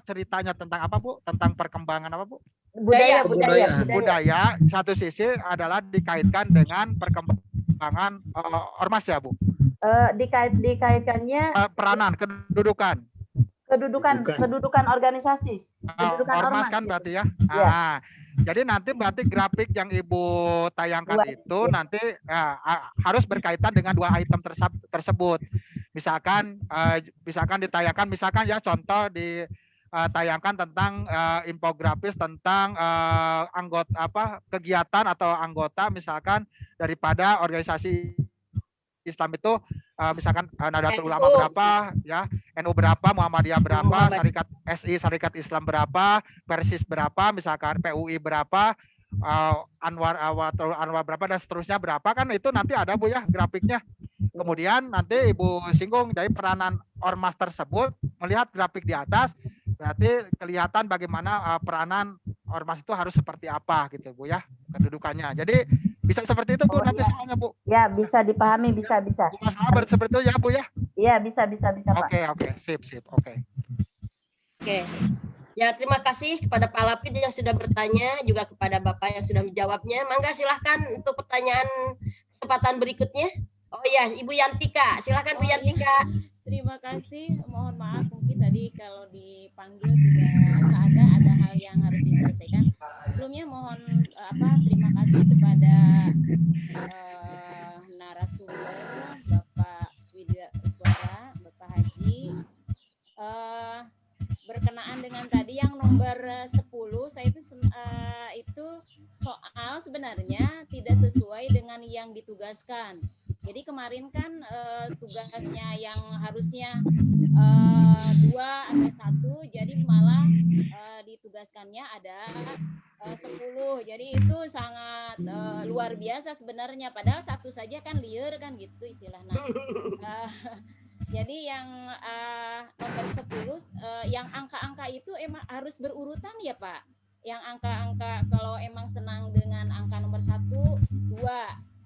ceritanya tentang apa Bu? Tentang perkembangan apa Bu? Budaya. Satu sisi adalah dikaitkan dengan perkembangan ormas ya Bu. Dikaitkannya peranan, kedudukan organisasi. Ormas kan berarti ya. Nah, jadi nanti berarti grafik yang Ibu tayangkan itu nanti harus berkaitan dengan dua item tersebut. Misalkan ditayangkan, misalkan ya contoh ditayangkan tentang infografis tentang anggota kegiatan atau anggota misalkan daripada organisasi Islam itu misalkan Nahdlatul Ulama berapa ya, NU berapa, Muhammadiyah berapa, Syarikat Islam berapa, Persis berapa, misalkan PUI berapa, Anwar berapa dan seterusnya berapa, kan itu nanti ada Bu ya grafiknya. Kemudian nanti Ibu singgung dari peranan ormas tersebut, melihat grafik di atas berarti kelihatan bagaimana peranan ormas itu harus seperti apa gitu Bu ya, kedudukannya. Jadi bisa seperti itu Bu nanti soalnya Bu. Ya, bisa dipahami, bisa. Masalah seperti itu ya Bu ya. Iya, bisa Pak. Oke, sip. Oke. Ya, terima kasih kepada Pak Lapid yang sudah bertanya, juga kepada Bapak yang sudah menjawabnya. Mangga silahkan untuk pertanyaan kesempatan berikutnya. Oh ya, Ibu Yantika, silahkan Bu Yantika. Terima kasih. Mohon maaf mungkin tadi kalau dipanggil tidak ada hal yang harus diselesaikan. Sebelumnya mohon terima kasih kepada narasumber Bapak Widya Uswara, Bapak Haji. Berkenaan dengan tadi yang nomor 10, saya itu soal sebenarnya tidak sesuai dengan yang ditugaskan. Jadi kemarin kan tugasnya yang harusnya 2 ada 1, jadi malah ditugaskannya ada 10. Jadi itu sangat luar biasa sebenarnya. Padahal 1 saja kan liar kan gitu istilahnya. Jadi yang nomor 10, yang angka-angka itu emang harus berurutan ya Pak? Yang angka-angka kalau emang senang dengan angka nomor 1, 2.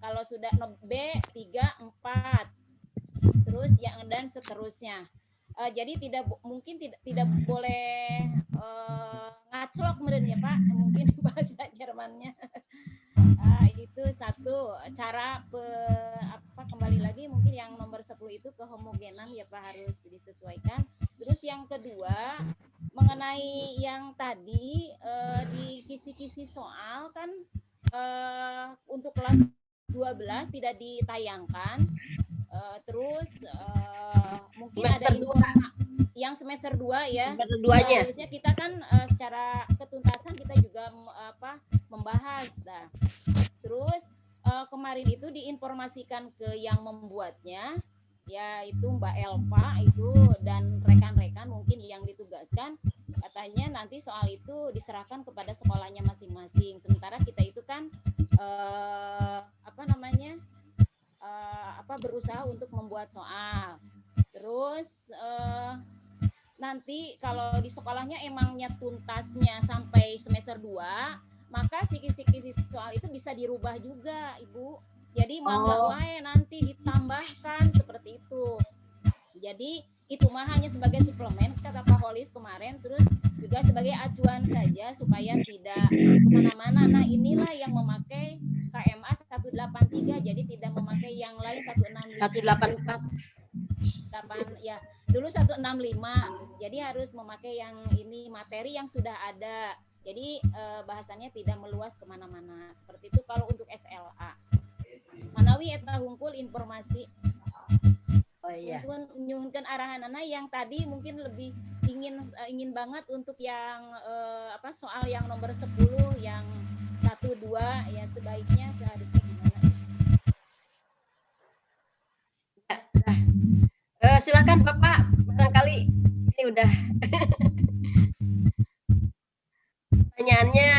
Kalau sudah B 3, 4, terus yang dan seterusnya. Jadi mungkin tidak boleh ngaclok meren ya Pak, mungkin bahasa Jermannya. Itu satu cara kembali lagi mungkin yang nomor 10 itu kehomogenan ya Pak, harus disesuaikan. Terus yang kedua mengenai yang tadi di kisi-kisi soal kan untuk kelas 12 tidak ditayangkan, terus mungkin semester ada yang semester 2 ya. Semester 2-nya. Harusnya kita kan secara ketuntasan kita juga membahas. Nah, terus kemarin itu diinformasikan ke yang membuatnya, yaitu Mbak Elva itu dan rekan-rekan mungkin yang ditugaskan, katanya nanti soal itu diserahkan kepada sekolahnya masing-masing. Sementara kita itu kan berusaha untuk membuat soal. Terus nanti kalau di sekolahnya emangnya tuntasnya sampai semester 2, maka kisi-kisi soal itu bisa dirubah juga, Ibu. Jadi mangga wae nanti ditambahkan seperti itu. Jadi itu mah hanya sebagai suplemen kata Pak Holis kemarin, terus juga sebagai acuan saja supaya tidak kemana-mana. Nah inilah yang memakai KMA 183, jadi tidak memakai yang lain 165. 184. 8 ya, dulu 165. Jadi harus memakai yang ini materi yang sudah ada. Jadi bahasannya tidak meluas kemana-mana. Seperti itu kalau untuk SLA. Manawi eta hungkul informasi. Oh iya. Nyuhunkeun arahan anak yang tadi mungkin lebih ingin banget untuk yang soal yang nomor 10 yang 1 2 ya sebaiknya seharusnya gimana? Silakan Bapak, barangkali ini udah pertanyaannya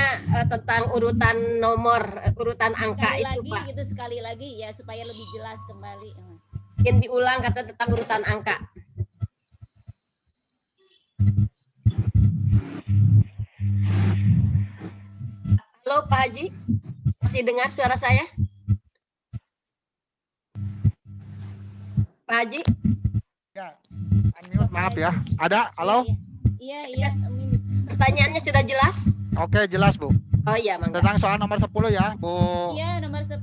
tentang urutan nomor, urutan angka sekali itu lagi, Pak. gitu sekali lagi ya supaya lebih jelas kembali. Mungkin diulang kata tentang urutan angka. Halo Pak Haji, masih dengar suara saya? Pak Haji? Ya, unmute, maaf ya. Ada? Halo? Iya. Pertanyaannya sudah jelas? Oke, jelas Bu. Oh iya, mangga. Tentang soal nomor 10 ya, Bu. Iya, nomor 10,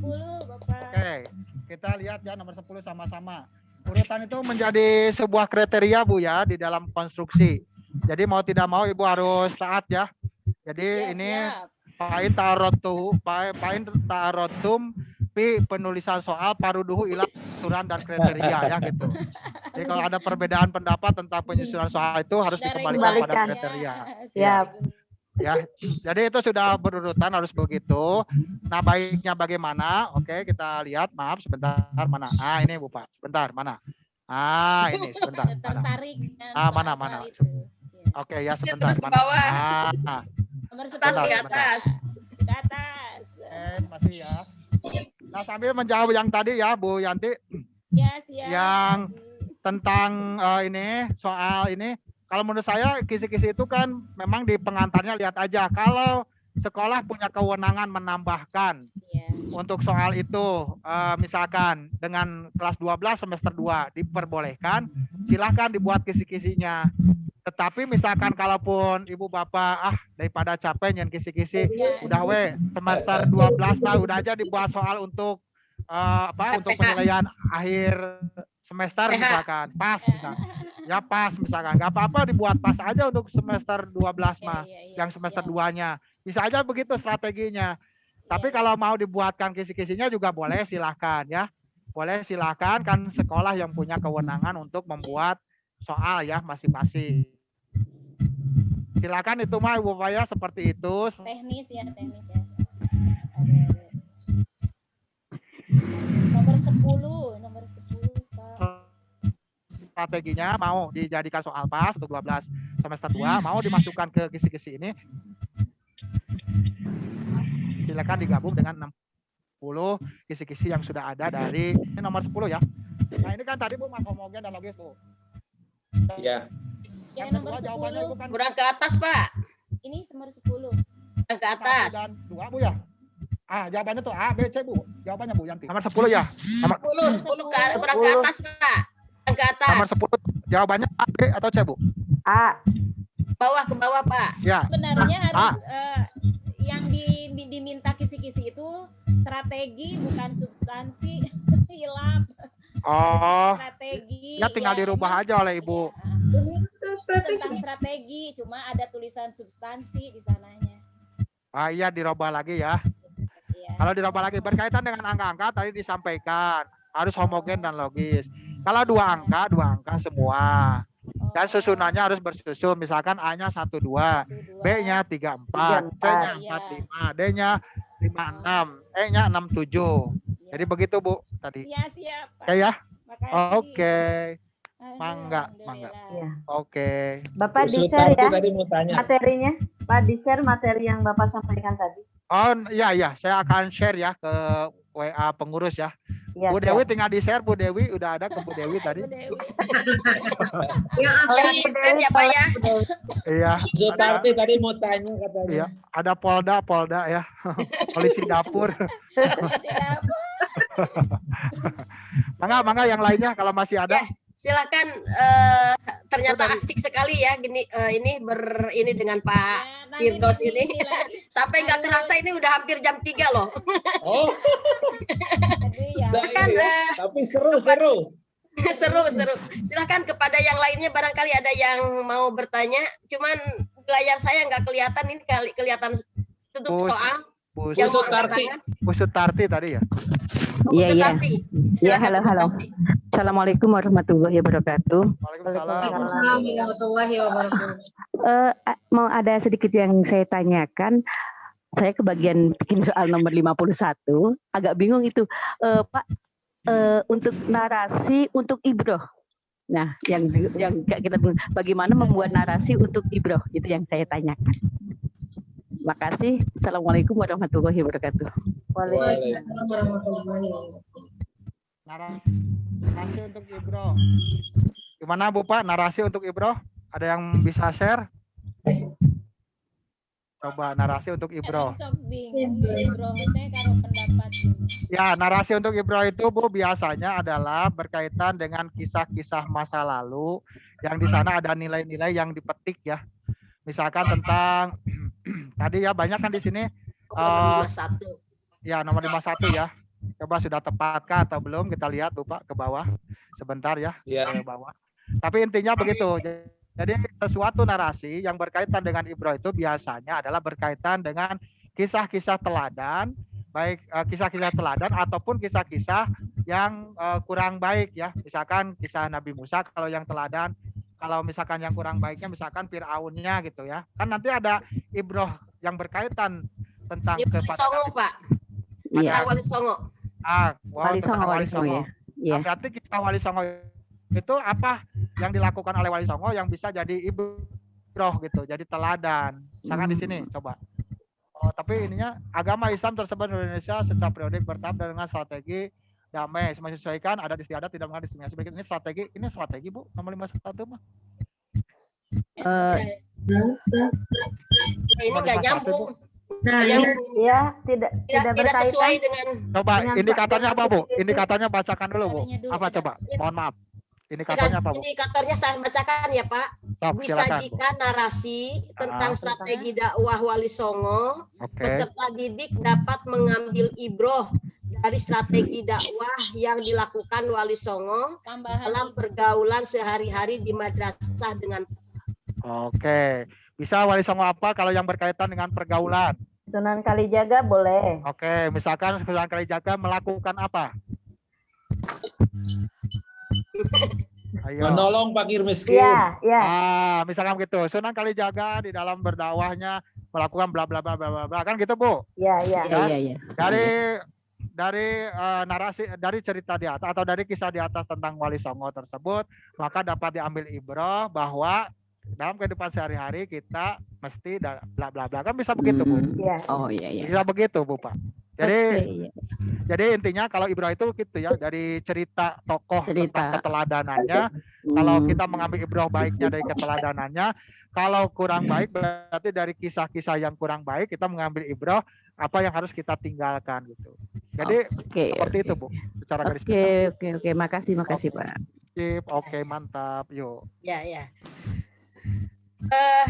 Bapak. Oke, kita lihat ya nomor 10 sama-sama. Urutan itu menjadi sebuah kriteria Bu ya di dalam konstruksi. Jadi mau tidak mau Ibu harus taat ya. Jadi ini pain ta'arotum pi penulisan soal paruduhu ila aturan dan kriteria ya gitu. Jadi kalau ada perbedaan pendapat tentang penyusunan soal itu harus dikembalikan pada kriteria. Siap. Ya, jadi itu sudah berurutan harus begitu. Nah, baiknya bagaimana? Oke, kita lihat. Maaf, sebentar. Mana? Ah, ini Bu Pak. Sebentar, mana? Ah, ini sebentar. Mana? Mana? Oke, ya sebentar. Mana? Nomor 10 Di atas. Ke atas. Masih ya. Nah, sambil menjawab yang tadi ya, Bu Yanti. Ya, siap. Yang tentang ini, soal ini. Kalau menurut saya kisi-kisi itu kan memang di pengantarnya lihat aja. Kalau sekolah punya kewenangan menambahkan untuk soal itu, misalkan dengan kelas 12 semester 2 diperbolehkan, silahkan dibuat kisi-kisinya. Tetapi misalkan kalaupun Ibu Bapak daripada capek nyen kisi-kisi, udah semester 12 mah udah aja dibuat soal untuk untuk penilaian akhir semester misalkan. Pas misalkan. Ya pas misalkan, nggak apa-apa dibuat pas aja untuk semester 12 mah, yang semester 2-nya. Bisa aja begitu strateginya. Tapi kalau mau dibuatkan kisi-kisinya juga boleh, silahkan ya. Boleh silahkan, kan sekolah yang punya kewenangan untuk membuat soal ya masing-masing. Silakan itu mah Ibu Bapak ya seperti itu. Teknis ya. Nomor 10 Pak. Strateginya mau dijadikan soal pas untuk 12 semester 2, mau dimasukkan ke kisi-kisi ini, silakan digabung dengan 60 kisi-kisi yang sudah ada dari ini nomor 10 ya. Nah ini kan tadi Bu Mas homogen dan logis Bu. Iya. Yang nomor 10 kan kurang ke atas Pak. Ini nomor 10. Kurang ke atas. Dan 2 Bu ya. Jawabannya tuh A, B, C Bu. Jawabannya Bu Yanti. Nomor 10 ya. Nomor 10 kurang ke atas Pak. Ke atas. Nomor 10 jawabannya A, B atau C Bu? A. Ke bawah Pak. Ya. Sebenarnya harus yang diminta kisi-kisi itu strategi bukan substansi. Hilap. Oh. Strategi. Ya tinggal dirubah aja oleh Ibu. Tentang strategi, cuma ada tulisan substansi di sananya. Iya dirubah lagi ya. Kalau dirubah lagi berkaitan dengan angka-angka tadi disampaikan harus homogen dan logis. Kalau dua angka semua. Dan susunannya harus bersusun. Misalkan A-nya 12, B-nya 34, C-nya 45, D-nya 56, E-nya 67. Jadi begitu Bu tadi. Iya, siap. Oke ya? Makasih. Oke. Mangga. Oke. Bapak di-share ya materinya. Pak di-share materi yang Bapak sampaikan tadi. Oh iya, saya akan share ya ke WA pengurus ya. Ya, Bu Dewi tinggal di-share, Bu Dewi udah ada ke Bu Dewi tadi. Yang asisten ya Pak ya. Iya. Zulparti tadi mau tanya katanya. Iya, ada Polda ya. Polisi dapur. Mangga yang lainnya kalau masih ada. Silakan, ternyata asik sekali ya gini ini dengan Pak Firdaus ini. Sampai nggak terasa ini udah hampir jam 3 loh. Oh. Silakan, Tapi seru. seru. Silakan kepada yang lainnya barangkali ada yang mau bertanya. Cuman layar saya nggak kelihatan, ini kelihatan duduk soal. Yang mau angkat tangan. Bu Sutarti tadi ya. Iya, iya. Ya, halo. Assalamualaikum warahmatullahi wabarakatuh. Waalaikumsalam warahmatullahi wabarakatuh. Mau ada sedikit yang saya tanyakan. Saya kebagian bikin soal nomor 51. Agak bingung itu, Pak. Untuk narasi untuk ibroh. Nah, yang kita bagaimana membuat narasi untuk ibroh itu yang saya tanyakan. Terima kasih. Assalamualaikum warahmatullahi wabarakatuh. Waalaikumsalam warahmatullahi wabarakatuh. Narasi untuk ibroh. Gimana Bu Pak, narasi untuk ibroh? Ada yang bisa share? Coba narasi untuk ibroh. Ya, narasi untuk ibroh itu Bu biasanya adalah berkaitan dengan kisah-kisah masa lalu yang di sana ada nilai-nilai yang dipetik ya. Misalkan tentang tadi ya banyak kan di sini ya nomor 51 ya. Coba sudah tepatkah atau belum? Kita lihat Bu Pak ke bawah sebentar ya, ke bawah. Tapi intinya begitu. Jadi sesuatu narasi yang berkaitan dengan ibroh itu biasanya adalah berkaitan dengan kisah-kisah teladan, baik kisah-kisah teladan ataupun kisah-kisah yang kurang baik ya. Misalkan kisah Nabi Musa kalau yang teladan, kalau misalkan yang kurang baiknya misalkan Fir'aunnya gitu ya. Kan nanti ada ibroh yang berkaitan tentang kepada Songo, Pak. Iya. Wali Songo. Wali Songo ya. Nah, berarti kisah Wali Songo itu apa yang dilakukan oleh Wali Songo yang bisa jadi ibroh gitu, jadi teladan. Misalkan di sini coba. Oh, tapi ininya agama Islam tersebar di Indonesia secara periodik bertahap dengan strategi damai, menyesuaikan adat istiadat tidak mengandung diskriminasi. Ini strategi Bu nomor 51 mah. Ini nggak nyambung. Nah, ya tidak sesuai dengan. Coba indikatornya apa Bu? Indikatornya bacakan dulu Bu. Apa coba? Mohon maaf. Indikatornya apa Bu? Indikatornya saya bacakan ya Pak. Disajikan narasi tentang strategi dakwah Wali Songo. Peserta didik dapat mengambil ibroh dari strategi dakwah yang dilakukan Wali Songo dalam pergaulan sehari-hari di madrasah dengan. Oke. Bisa Wali Songo apa kalau yang berkaitan dengan pergaulan? Sunan Kalijaga boleh. Oke, misalkan Sunan Kalijaga melakukan apa? Ayo. Menolong fakir miskin. Iya. Misalkan begitu. Sunan Kalijaga di dalam berdakwahnya melakukan bla bla bla bla bla. Kan gitu, Bu? Iya. Dari narasi, dari cerita di atas atau dari kisah di atas tentang Wali Songo tersebut, maka dapat diambil ibroh bahwa dalam kehidupan sehari-hari kita mesti bla bla bla. Kan bisa begitu, Bu? Iya. Oh iya. Bisa begitu, Bu Pak. Jadi intinya kalau ibroh itu gitu ya, dari cerita tokoh tentang keteladanannya. Kalau kita mengambil ibroh baiknya dari keteladanannya, kalau kurang baik berarti dari kisah-kisah yang kurang baik kita mengambil ibroh apa yang harus kita tinggalkan gitu. Jadi seperti itu Bu, secara garis besar. Oke. Makasih Pak. Oke, mantap. Yuk. Ya.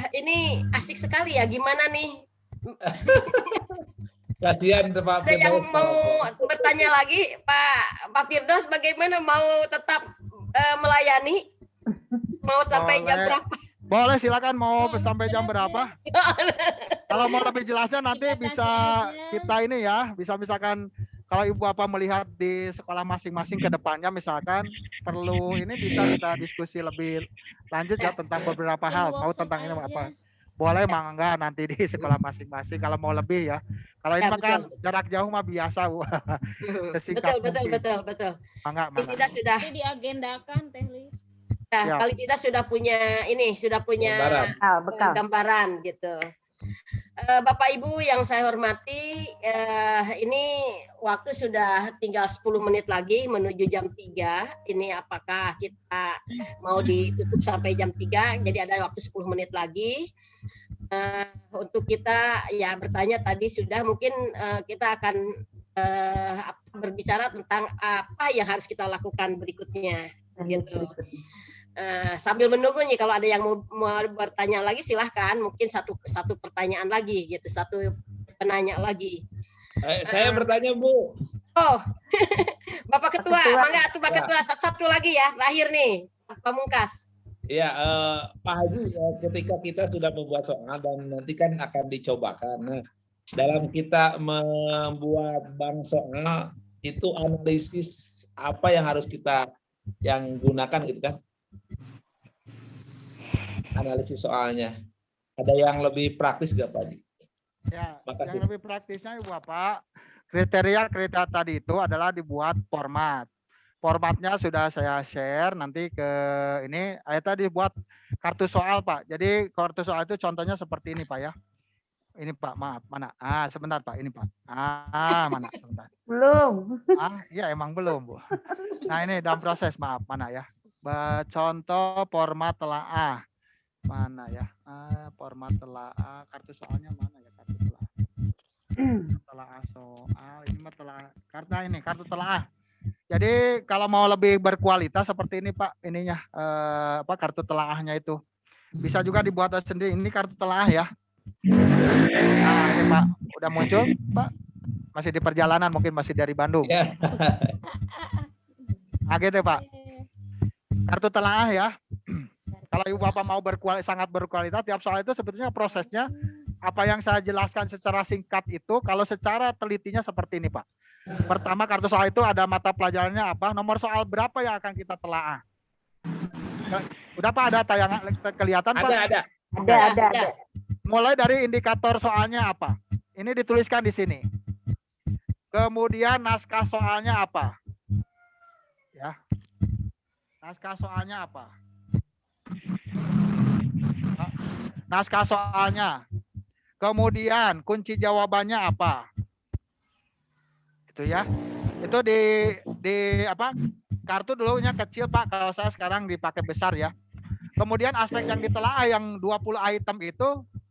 Ini asik sekali ya. Gimana nih? Kasihan Pak. Ada yang mau bertanya lagi, Pak Firdaus, bagaimana mau tetap melayani? Mau sampai jam berapa? Boleh, silakan mau sampai jam berapa? Kalau mau lebih jelasnya nanti bisa kita ini ya, bisa misalkan kalau Ibu Bapak melihat di sekolah masing-masing ke depannya misalkan perlu ini bisa kita diskusi lebih lanjut ya tentang beberapa hal, mau tentang ini apa. Boleh mangga nanti di sekolah masing-masing kalau mau lebih ya. Kalau ini makan jarak jauh mah biasa Bu. Betul. Mangga. Kita sudah diagendakan Teh Lis. Nah, kali kita sudah punya gambaran gitu. Bapak Ibu yang saya hormati, ini waktu sudah tinggal 10 menit lagi menuju jam 3. Ini apakah kita mau ditutup sampai jam 3? Jadi ada waktu 10 menit lagi. Untuk kita ya bertanya tadi sudah, mungkin kita akan berbicara tentang apa yang harus kita lakukan berikutnya. gitu. Sambil menunggu nih kalau ada yang mau bertanya lagi silahkan, mungkin satu pertanyaan lagi gitu, satu penanya lagi. Saya bertanya Bu. Oh, Bapak Ketua, mangga tuh Bapak Ketua, satu lagi ya, terakhir nih, Pamungkas. Ya, Pak Haji, ketika kita sudah membuat soal dan nanti kan akan dicobakan. Nah, dalam kita membuat bank soal itu analisis apa yang harus kita gunakan gitu kan? Analisis soalnya. Ada yang lebih praktis nggak Pak Haji? Ya, makasih. Yang lebih praktisnya Bapak, kriteria tadi itu adalah dibuat format. Formatnya sudah saya share nanti ke ini. Tadi buat kartu soal Pak. Jadi kartu soal itu contohnya seperti ini Pak ya. Ini Pak, maaf, mana? Sebentar Pak, ini Pak. Mana? Sebentar. Belum. Iya emang belum Bu. Nah ini dalam proses, maaf, mana ya? Contoh format telaah. Mana ya? Format telaah, kartu soalnya mana ya? Kartu telaah. Telaah soal, ini mah kartu telaah. Jadi kalau mau lebih berkualitas seperti ini Pak, ininya kartu telaahnya itu bisa juga dibuat sendiri. Ini kartu telaah ya. Nah ini Pak, udah muncul Pak? Masih di perjalanan, mungkin masih dari Bandung. Gitu Pak. Kartu telaah ya. Kalau Ibu Bapak mau sangat berkualitas, tiap soal itu sebetulnya prosesnya apa yang saya jelaskan secara singkat itu, kalau secara telitinya seperti ini Pak. Pertama, kartu soal itu ada mata pelajarannya apa, nomor soal berapa yang akan kita telaah. Udah Pak, ada tayangan kelihatan Pak? Ada. Mulai dari indikator soalnya apa? Ini dituliskan di sini. Kemudian naskah soalnya apa? Ya. Naskah soalnya apa? Naskah soalnya. Kemudian kunci jawabannya apa? Itu ya. Itu di apa? Kartu dulunya kecil Pak, kalau saya sekarang dipakai besar ya. Kemudian aspek yang ditelaah yang 20 item itu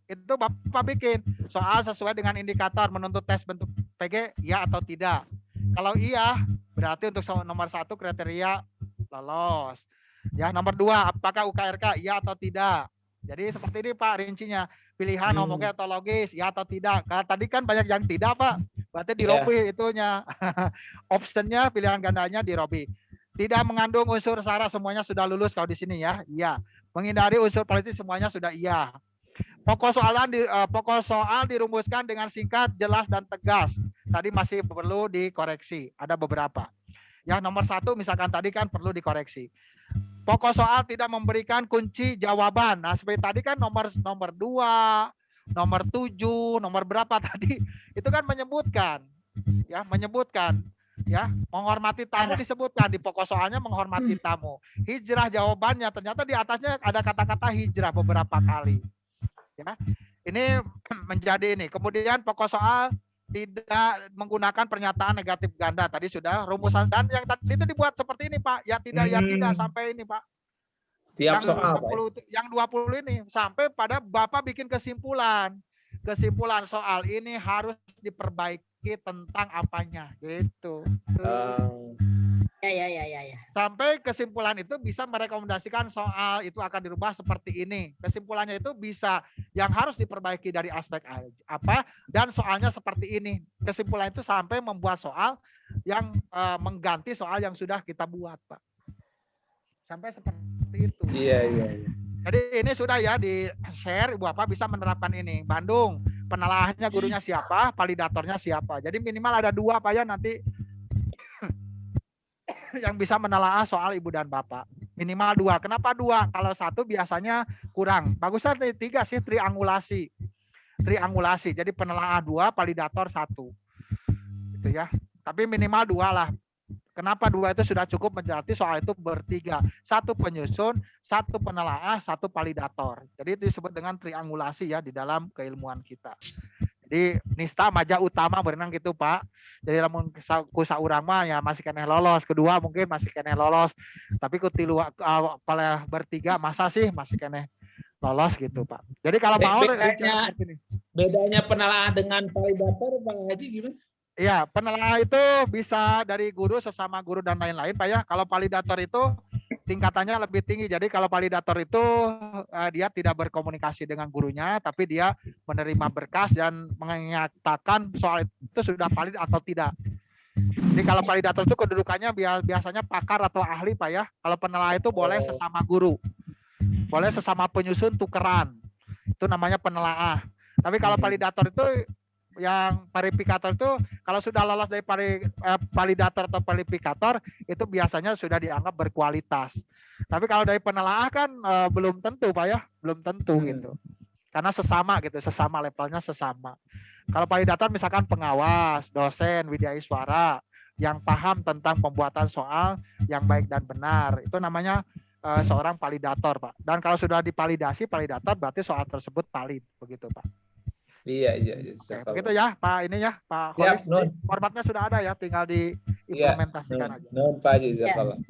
Bapak bikin soal sesuai dengan indikator menuntut tes bentuk PG ya atau tidak. Kalau iya, berarti untuk nomor 1 kriteria lolos. Ya, nomor 2 apakah UKRK ya atau tidak. Jadi seperti ini Pak rincinya. Pilihan homogen atau logis ya atau tidak. Karena tadi kan banyak yang tidak Pak. Berarti dirobi itunya. Optionnya pilihan gandanya dirobi. Tidak mengandung unsur sara semuanya sudah lulus kalau di sini ya. Iya. Menghindari unsur politik semuanya sudah iya. Pokok soal dirumuskan dengan singkat, jelas dan tegas. Tadi masih perlu dikoreksi. Ada beberapa. Yang nomor 1 misalkan tadi kan perlu dikoreksi. Pokok soal tidak memberikan kunci jawaban. Nah, seperti tadi kan nomor 2, nomor 7, nomor berapa tadi itu kan menyebutkan ya, menghormati tamu disebutkan di pokok soalnya, menghormati tamu. Hijrah jawabannya ternyata di atasnya ada kata-kata hijrah beberapa kali. Ya. Ini menjadi ini. Kemudian pokok soal tidak menggunakan pernyataan negatif ganda. Tadi sudah rumusan, dan yang tadi itu dibuat seperti ini Pak. Ya tidak sampai ini Pak. Tiap yang soal 20, yang 20 ini sampai pada Bapak bikin kesimpulan. Kesimpulan soal ini harus diperbaiki tentang apanya gitu. Ya. Sampai kesimpulan itu bisa merekomendasikan soal itu akan dirubah seperti ini. Kesimpulannya itu bisa yang harus diperbaiki dari aspek apa dan soalnya seperti ini. Kesimpulan itu sampai membuat soal yang mengganti soal yang sudah kita buat, Pak. Sampai seperti itu. Iya. Jadi ini sudah ya di share, Ibu Bapak bisa menerapkan ini. Bandung, penelaahnya gurunya siapa, validatornya siapa. Jadi minimal ada 2 Pak ya nanti yang bisa menelaah soal Ibu dan Bapak. Minimal 2. Kenapa 2? Kalau 1 biasanya kurang. Bagusnya 3 sih, triangulasi. Triangulasi. Jadi penelaah 2, validator 1. Gitu ya. Tapi minimal 2 lah. Kenapa 2 itu sudah cukup, berarti soal itu bertiga. 1 penyusun, 1 penelaah, 1 validator. Jadi itu disebut dengan triangulasi ya di dalam keilmuan kita. Jadi nista maja utama berenang gitu Pak. Jadi lamun kusa urang mah ya masih keneh lolos. Kedua mungkin masih keneh lolos. Tapi ku tilu bertiga masa sih masih keneh lolos gitu Pak. Jadi kalau mau bedanya penelaah dengan validator Pak Haji gimana? Iya, penelaah itu bisa dari guru sesama guru dan lain-lain Pak ya. Kalau validator itu tingkatannya lebih tinggi. Jadi kalau validator itu dia tidak berkomunikasi dengan gurunya, tapi dia menerima berkas dan menyatakan soal itu sudah valid atau tidak. Jadi kalau validator itu kedudukannya biasanya pakar atau ahli Pak ya. Kalau penelaah itu boleh sesama guru, boleh sesama penyusun tukeran. Itu namanya penelaah. Tapi kalau validator itu yang verifikator itu kalau sudah lolos dari validator atau verifikator itu biasanya sudah dianggap berkualitas. Tapi kalau dari penelaah kan belum tentu Pak ya, belum tentu gitu. Karena sesama gitu, sesama levelnya sesama. Kalau validator misalkan pengawas, dosen, widyaswara yang paham tentang pembuatan soal yang baik dan benar, itu namanya seorang validator Pak. Dan kalau sudah divalidasi validator berarti soal tersebut valid begitu Pak. Iya. Oke, begitu ya Pak ini ya Pak Kholis. Formatnya sudah ada ya, tinggal diimplementasikan aja. Pak Haji, jazakallah.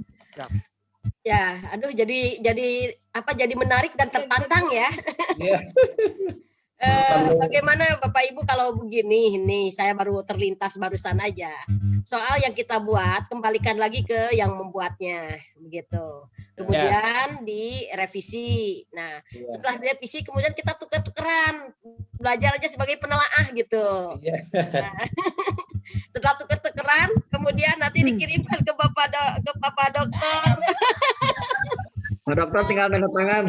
Ya, aduh jadi menarik dan tertantang ya. Iya. Bagaimana Bapak Ibu kalau begini, ini saya baru terlintas barusan aja. Soal yang kita buat kembalikan lagi ke yang membuatnya, begitu. Kemudian direvisi. Nah, setelah direvisi kemudian kita tuker-tukeran, belajar aja sebagai penelaah gitu. Nah, setelah tuker-tukeran, kemudian nanti dikirimkan ke Bapak Dokter. Pak Dokter tinggal tanda tangan.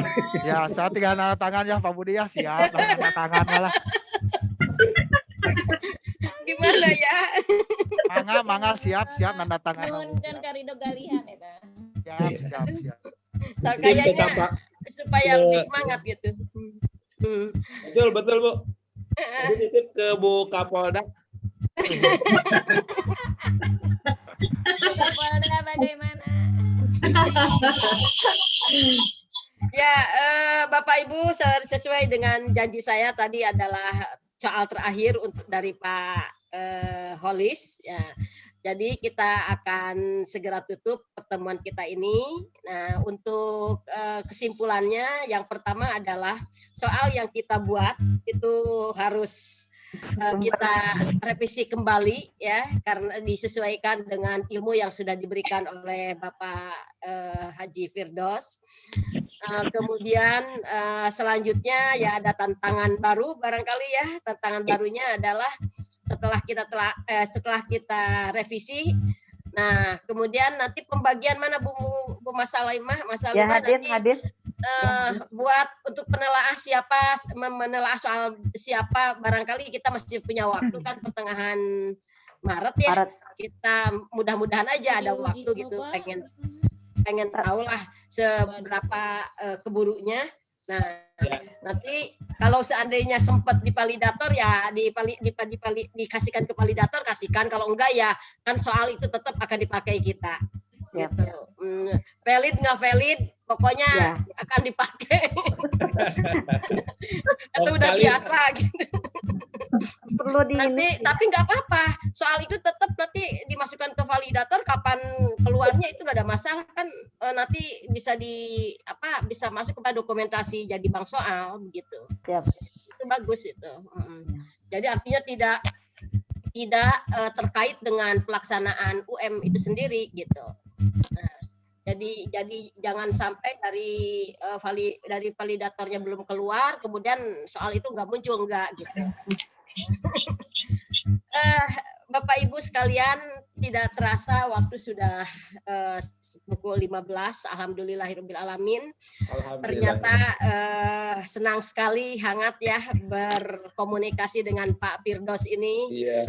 Ya, saya tinggal tanda tangan ya Pak Budi ya, siap tanda tangan lah. Gimana ya? Mangga siap tanda tangan. Nuhun dan karido galihan eta. Siap. So, kayaknya supaya lebih semangat gitu. Betul Bu. Titip ke Bu Kapolda. Kapolda bagaimana? Ya, Bapak Ibu, sesuai dengan janji saya tadi adalah soal terakhir untuk dari Pak Kholis. Ya, jadi kita akan segera tutup pertemuan kita ini. Nah, untuk kesimpulannya, yang pertama adalah soal yang kita buat itu harus kita revisi kembali ya, karena disesuaikan dengan ilmu yang sudah diberikan oleh Bapak Haji Firdaus. Kemudian selanjutnya ya ada tantangan baru barangkali ya. Tantangan barunya adalah setelah kita revisi. Nah, kemudian nanti pembagian mana Bu Masalimah? Ya, hadir. Buat untuk penelaah menelaah soal siapa, barangkali kita masih punya waktu kan pertengahan Maret ya. Kita mudah-mudahan aja ada waktu gitu, pengen tahu lah seberapa keburunya. Nah, nanti kalau seandainya sempat di validator ya dikasihkan ke validator, kasihkan. Kalau enggak ya kan soal itu tetap akan dipakai kita. Gitu. Valid nggak valid, pokoknya akan dipakai. Itu udah biasa gitu. Perlu tapi nggak apa-apa. Soal itu tetap nanti dimasukkan ke validator, kapan keluarnya itu nggak ada masalah kan. Nanti bisa masuk kepada dokumentasi jadi bank soal begitu. Itu bagus itu. Jadi artinya tidak terkait dengan pelaksanaan UM itu sendiri gitu. Nah, jadi jangan sampai dari validatornya belum keluar, kemudian soal itu nggak muncul gitu. Bapak Ibu sekalian, tidak terasa waktu sudah pukul 15. Alhamdulillahirabbil alamin. Ternyata senang sekali, hangat ya berkomunikasi dengan Pak Firdaus ini. Iya.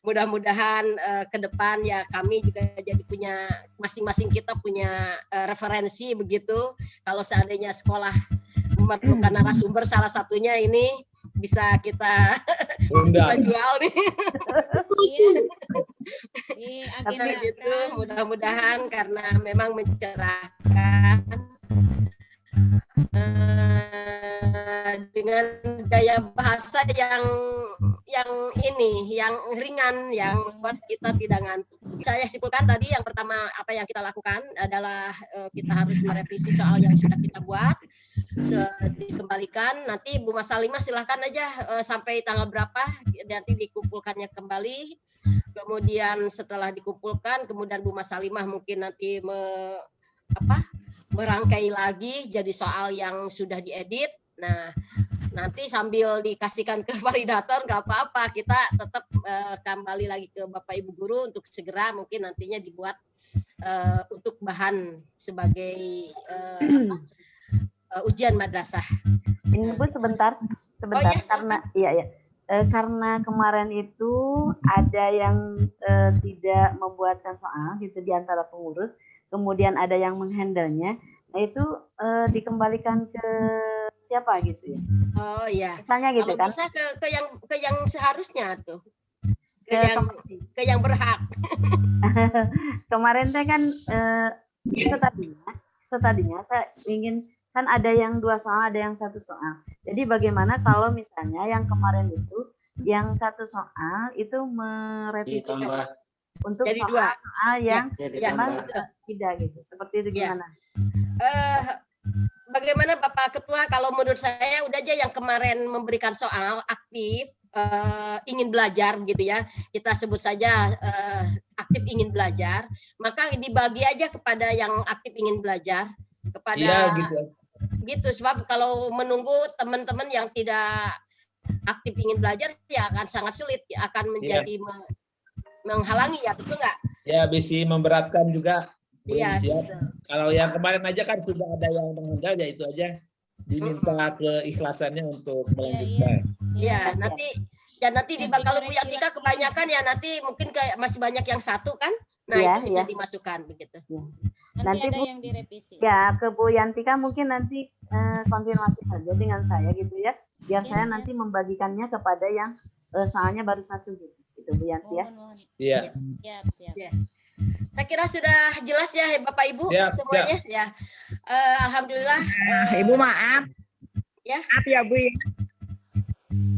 Mudah-mudahan ke depan ya kami juga jadi punya, masing-masing kita punya referensi begitu. Kalau seandainya sekolah memerlukan narasumber, salah satunya ini bisa kita jual nih. Karena gitu, mudah-mudahan karena memang mencerahkan dengan gaya bahasa yang ringan, yang membuat kita tidak ngantuk. Saya simpulkan tadi yang pertama apa yang kita lakukan adalah kita harus merevisi soal yang sudah kita buat, dikembalikan. Nanti Bu Masalimah silahkan aja sampai tanggal berapa nanti dikumpulkannya kembali. Kemudian setelah dikumpulkan, kemudian Bu Masalimah mungkin nanti merangkai lagi jadi soal yang sudah diedit. Nah, nanti sambil dikasihkan ke validator nggak apa-apa, kita tetap kembali lagi ke Bapak Ibu guru untuk segera mungkin nantinya dibuat untuk bahan sebagai ujian madrasah. Ini Bu sebentar, ya, karena karena kemarin itu ada yang tidak membuatkan soal gitu di antara pengurus, kemudian ada yang menghandlenya. Nah itu dikembalikan ke siapa gitu ya? Oh iya. Misalnya gitu kalau kan? Bisa ke yang seharusnya tuh, ke yang berhak. Kemarin teh kan tadinya saya ingin kan ada yang 2 soal, ada yang 1 soal. Jadi bagaimana kalau misalnya yang kemarin itu yang 1 soal itu merevisi untuk jadi soal yang memang tidak gitu. Seperti itu gimana? Bagaimana Bapak Ketua, kalau menurut saya udah aja yang kemarin memberikan soal aktif ingin belajar gitu ya, kita sebut saja aktif ingin belajar, maka dibagi aja kepada yang aktif ingin belajar, kepada gitu. Sebab kalau menunggu teman-teman yang tidak aktif ingin belajar ya akan sangat sulit, akan menjadi menghalangi ya, betul nggak? Ya, bisa memberatkan juga. Iya. Kalau yang kemarin aja kan sudah ada yang menghandle, ya itu aja diminta keikhlasannya untuk melanjutkan. Iya, nanti kalau Bu Yantika kebanyakan ya nanti mungkin kayak masih banyak yang 1 kan? Nah, itu bisa dimasukkan begitu. Nanti ada Bu, yang direvisi. Ya, ke Bu Yantika mungkin nanti konfirmasi saja dengan saya gitu ya. Biar saya nanti membagikannya kepada yang soalnya baru 1 gitu. Itu Bu Yanti ya. Iya. Siap. Ya. Saya kira sudah jelas ya Bapak Ibu semuanya. Siap. Ya. Alhamdulillah. Ibu maaf. Ya. Maaf ya Bu.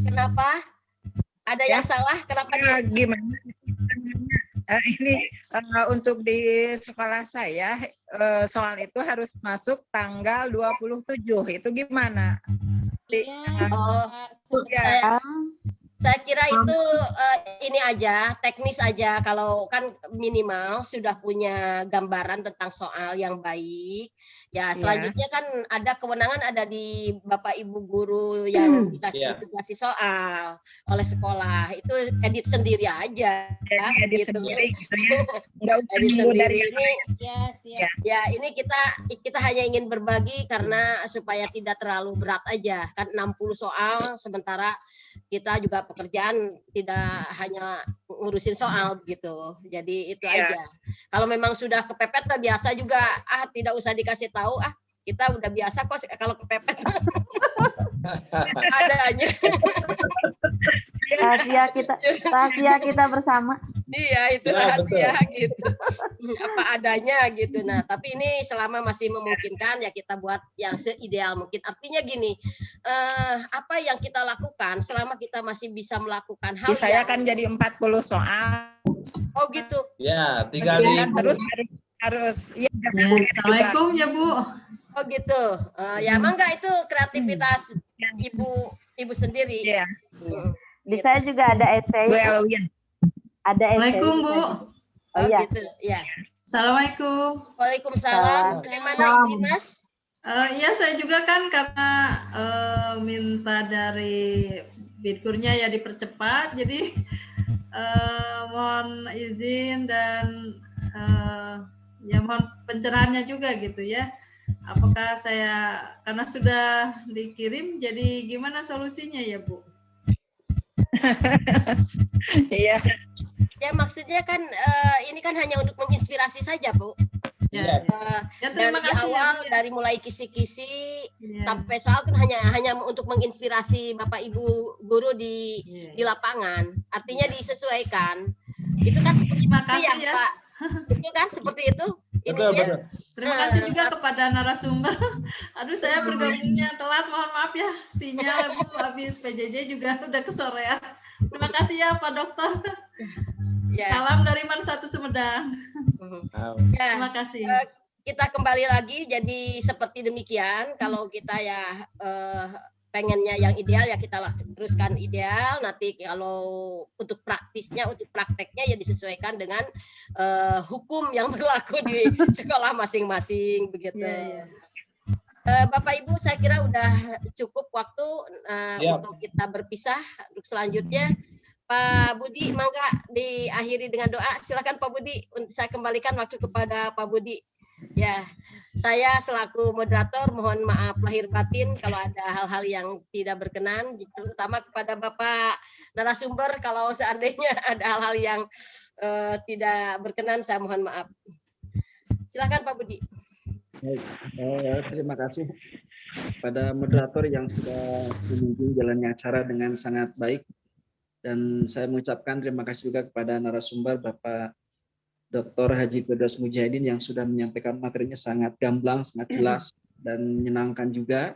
Kenapa? Ada yang salah? Kenapa gimana? Ini untuk di sekolah saya soal itu harus masuk tanggal 27. Itu gimana? Saya kira itu ini aja, teknis aja. Kalau kan minimal sudah punya gambaran tentang soal yang baik. Ya, selanjutnya kan ada kewenangan ada di Bapak Ibu guru yang dikasih soal oleh sekolah. Itu edit sendiri aja. Edit gitu. Sendiri gitu ya. Nggak usah Edit nunggu sendiri dari ini. Ya. Ya, ini kita hanya ingin berbagi karena supaya tidak terlalu berat aja. Kan 60 soal, sementara kita juga pekerjaan tidak hanya ngurusin soal gitu. Jadi itu aja. Kalau memang sudah kepepet biasa juga tidak usah dikasih tahu, kita udah biasa kok kalau kepepet. Adanya. Rahasia kita bersama. Iya, itu rahasia gitu. Apa adanya gitu. Nah, tapi ini selama masih memungkinkan ya kita buat yang seideal mungkin. Artinya gini, apa yang kita lakukan selama kita masih bisa melakukan hal saya kan jadi 40 soal. Oh gitu. Ya, tinggal terus harus Assalamualaikum ya Bu. Oh gitu. Ya mangga itu kreativitas ibu sendiri. Iya. Di saya juga ada esai. Ada esai. Assalamualaikum Bu. Oh iya. Gitu. Ya. Assalamualaikum. Waalaikumsalam. Bagaimana Ibu Mas? Ya saya juga kan karena minta dari Bidkurnya ya dipercepat, jadi mohon izin dan ya mohon pencerahannya juga gitu ya. Apakah saya karena sudah dikirim, jadi gimana solusinya ya Bu? Iya. Ya maksudnya kan ini kan hanya untuk menginspirasi saja Bu. Ya. Dari awal dari mulai kisi-kisi sampai soal kan hanya untuk menginspirasi Bapak Ibu guru di lapangan. Artinya disesuaikan. Itu kan seperti itu ya Pak. Betul kan seperti itu? Betul. Terima kasih juga kepada narasumber. Aduh saya bergabungnya telat, mohon maaf ya. Sinyal Bu habis PJJ juga udah kesorean. Terima kasih ya Pak Dokter. Salam dari Man1 Sumedang. Terima kasih. Kita kembali lagi jadi seperti demikian. Kalau kita ya pengennya yang ideal ya kita teruskan ideal. Nanti kalau untuk praktisnya, untuk prakteknya ya disesuaikan dengan hukum yang berlaku di sekolah masing-masing begitu. Bapak Ibu, saya kira udah cukup waktu untuk kita berpisah. Untuk selanjutnya, Pak Budi, mangga diakhiri dengan doa. Silakan Pak Budi. Saya kembalikan waktu kepada Pak Budi. Ya, saya selaku moderator mohon maaf lahir batin kalau ada hal-hal yang tidak berkenan, terutama kepada Bapak narasumber kalau seandainya ada hal-hal yang tidak berkenan, saya mohon maaf. Silakan Pak Budi. Baik, terima kasih pada moderator yang sudah memimpin jalannya acara dengan sangat baik, dan saya mengucapkan terima kasih juga kepada narasumber Bapak Dr. Haji Firdaus Mujahidin yang sudah menyampaikan materinya sangat gamblang, sangat jelas dan menyenangkan juga.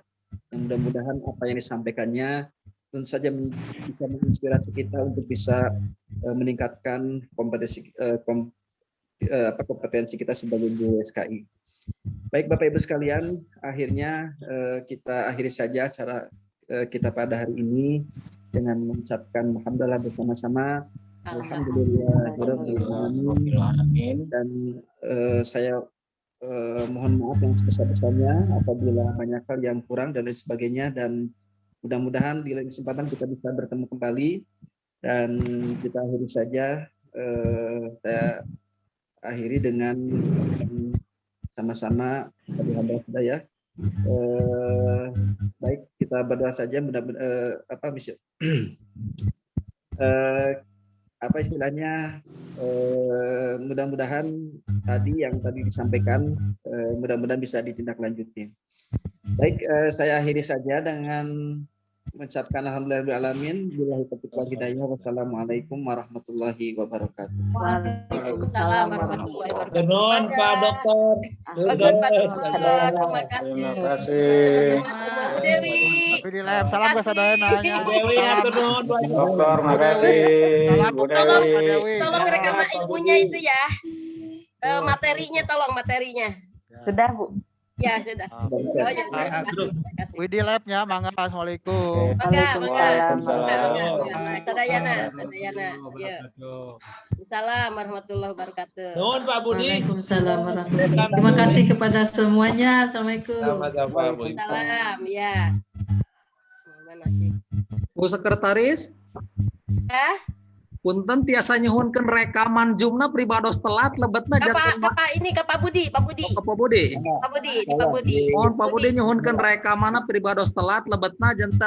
Yang mudah-mudahan apa yang disampaikannya tentu saja bisa menginspirasi kita untuk bisa meningkatkan kompetensi kita sebagai guru SKI. Baik Bapak Ibu sekalian, akhirnya kita akhiri saja acara kita pada hari ini dengan mengucapkan alhamdulillah bersama-sama. Alhamdulillahirrahmanirrahim. Dan saya mohon maaf yang sebesar-besarnya apabila banyak hal yang kurang dan lain sebagainya, dan mudah-mudahan di lain kesempatan kita bisa bertemu kembali. Dan kita akhiri saja, saya akhiri dengan sama-sama tadi hamba sudah ya. Baik, kita berdoa saja mudah-mudahan tadi yang tadi disampaikan mudah-mudahan bisa ditindaklanjuti. Baik, saya akhiri saja dengan mengucapkan alhamdulillahirrahmanirrahim. Billahi taufiq wal hidayah. Wassalamualaikum warahmatullahi wabarakatuh. Waalaikumsalam warahmatullahi wabarakatuh. Nuhun Pak Dokter. Terima kasih. Terima kasih. Bu Dewi. Salam ke saudaranya. Dewi atur nuhun. Dokter, makasih. Bu Dewi. Tolong rekam ilmunya itu ya. Materinya tolong materinya. Sudah Bu. Ya sudah. Oh, ya, terima kasih. Widi Labnya, mangga. Assalamualaikum. Waalaikumsalam. Sadayana. Assalamualaikum warahmatullahi wabarakatuh. Nuhun Pak Budi. Waalaikumsalam warahmatullahi wabarakatuh. Terima kasih kepada semuanya. Assalamualaikum. Sama-sama Bu. Salam ya. Mana sih? Bu Sekretaris, punten tiasa nyuhunkeun rekaman Zoom-na pribados telat lebetna ke Pak Budi. Pak Budi. Mohon Pak Budi nyuhunkeun rekamanna pribados telat lebetna janten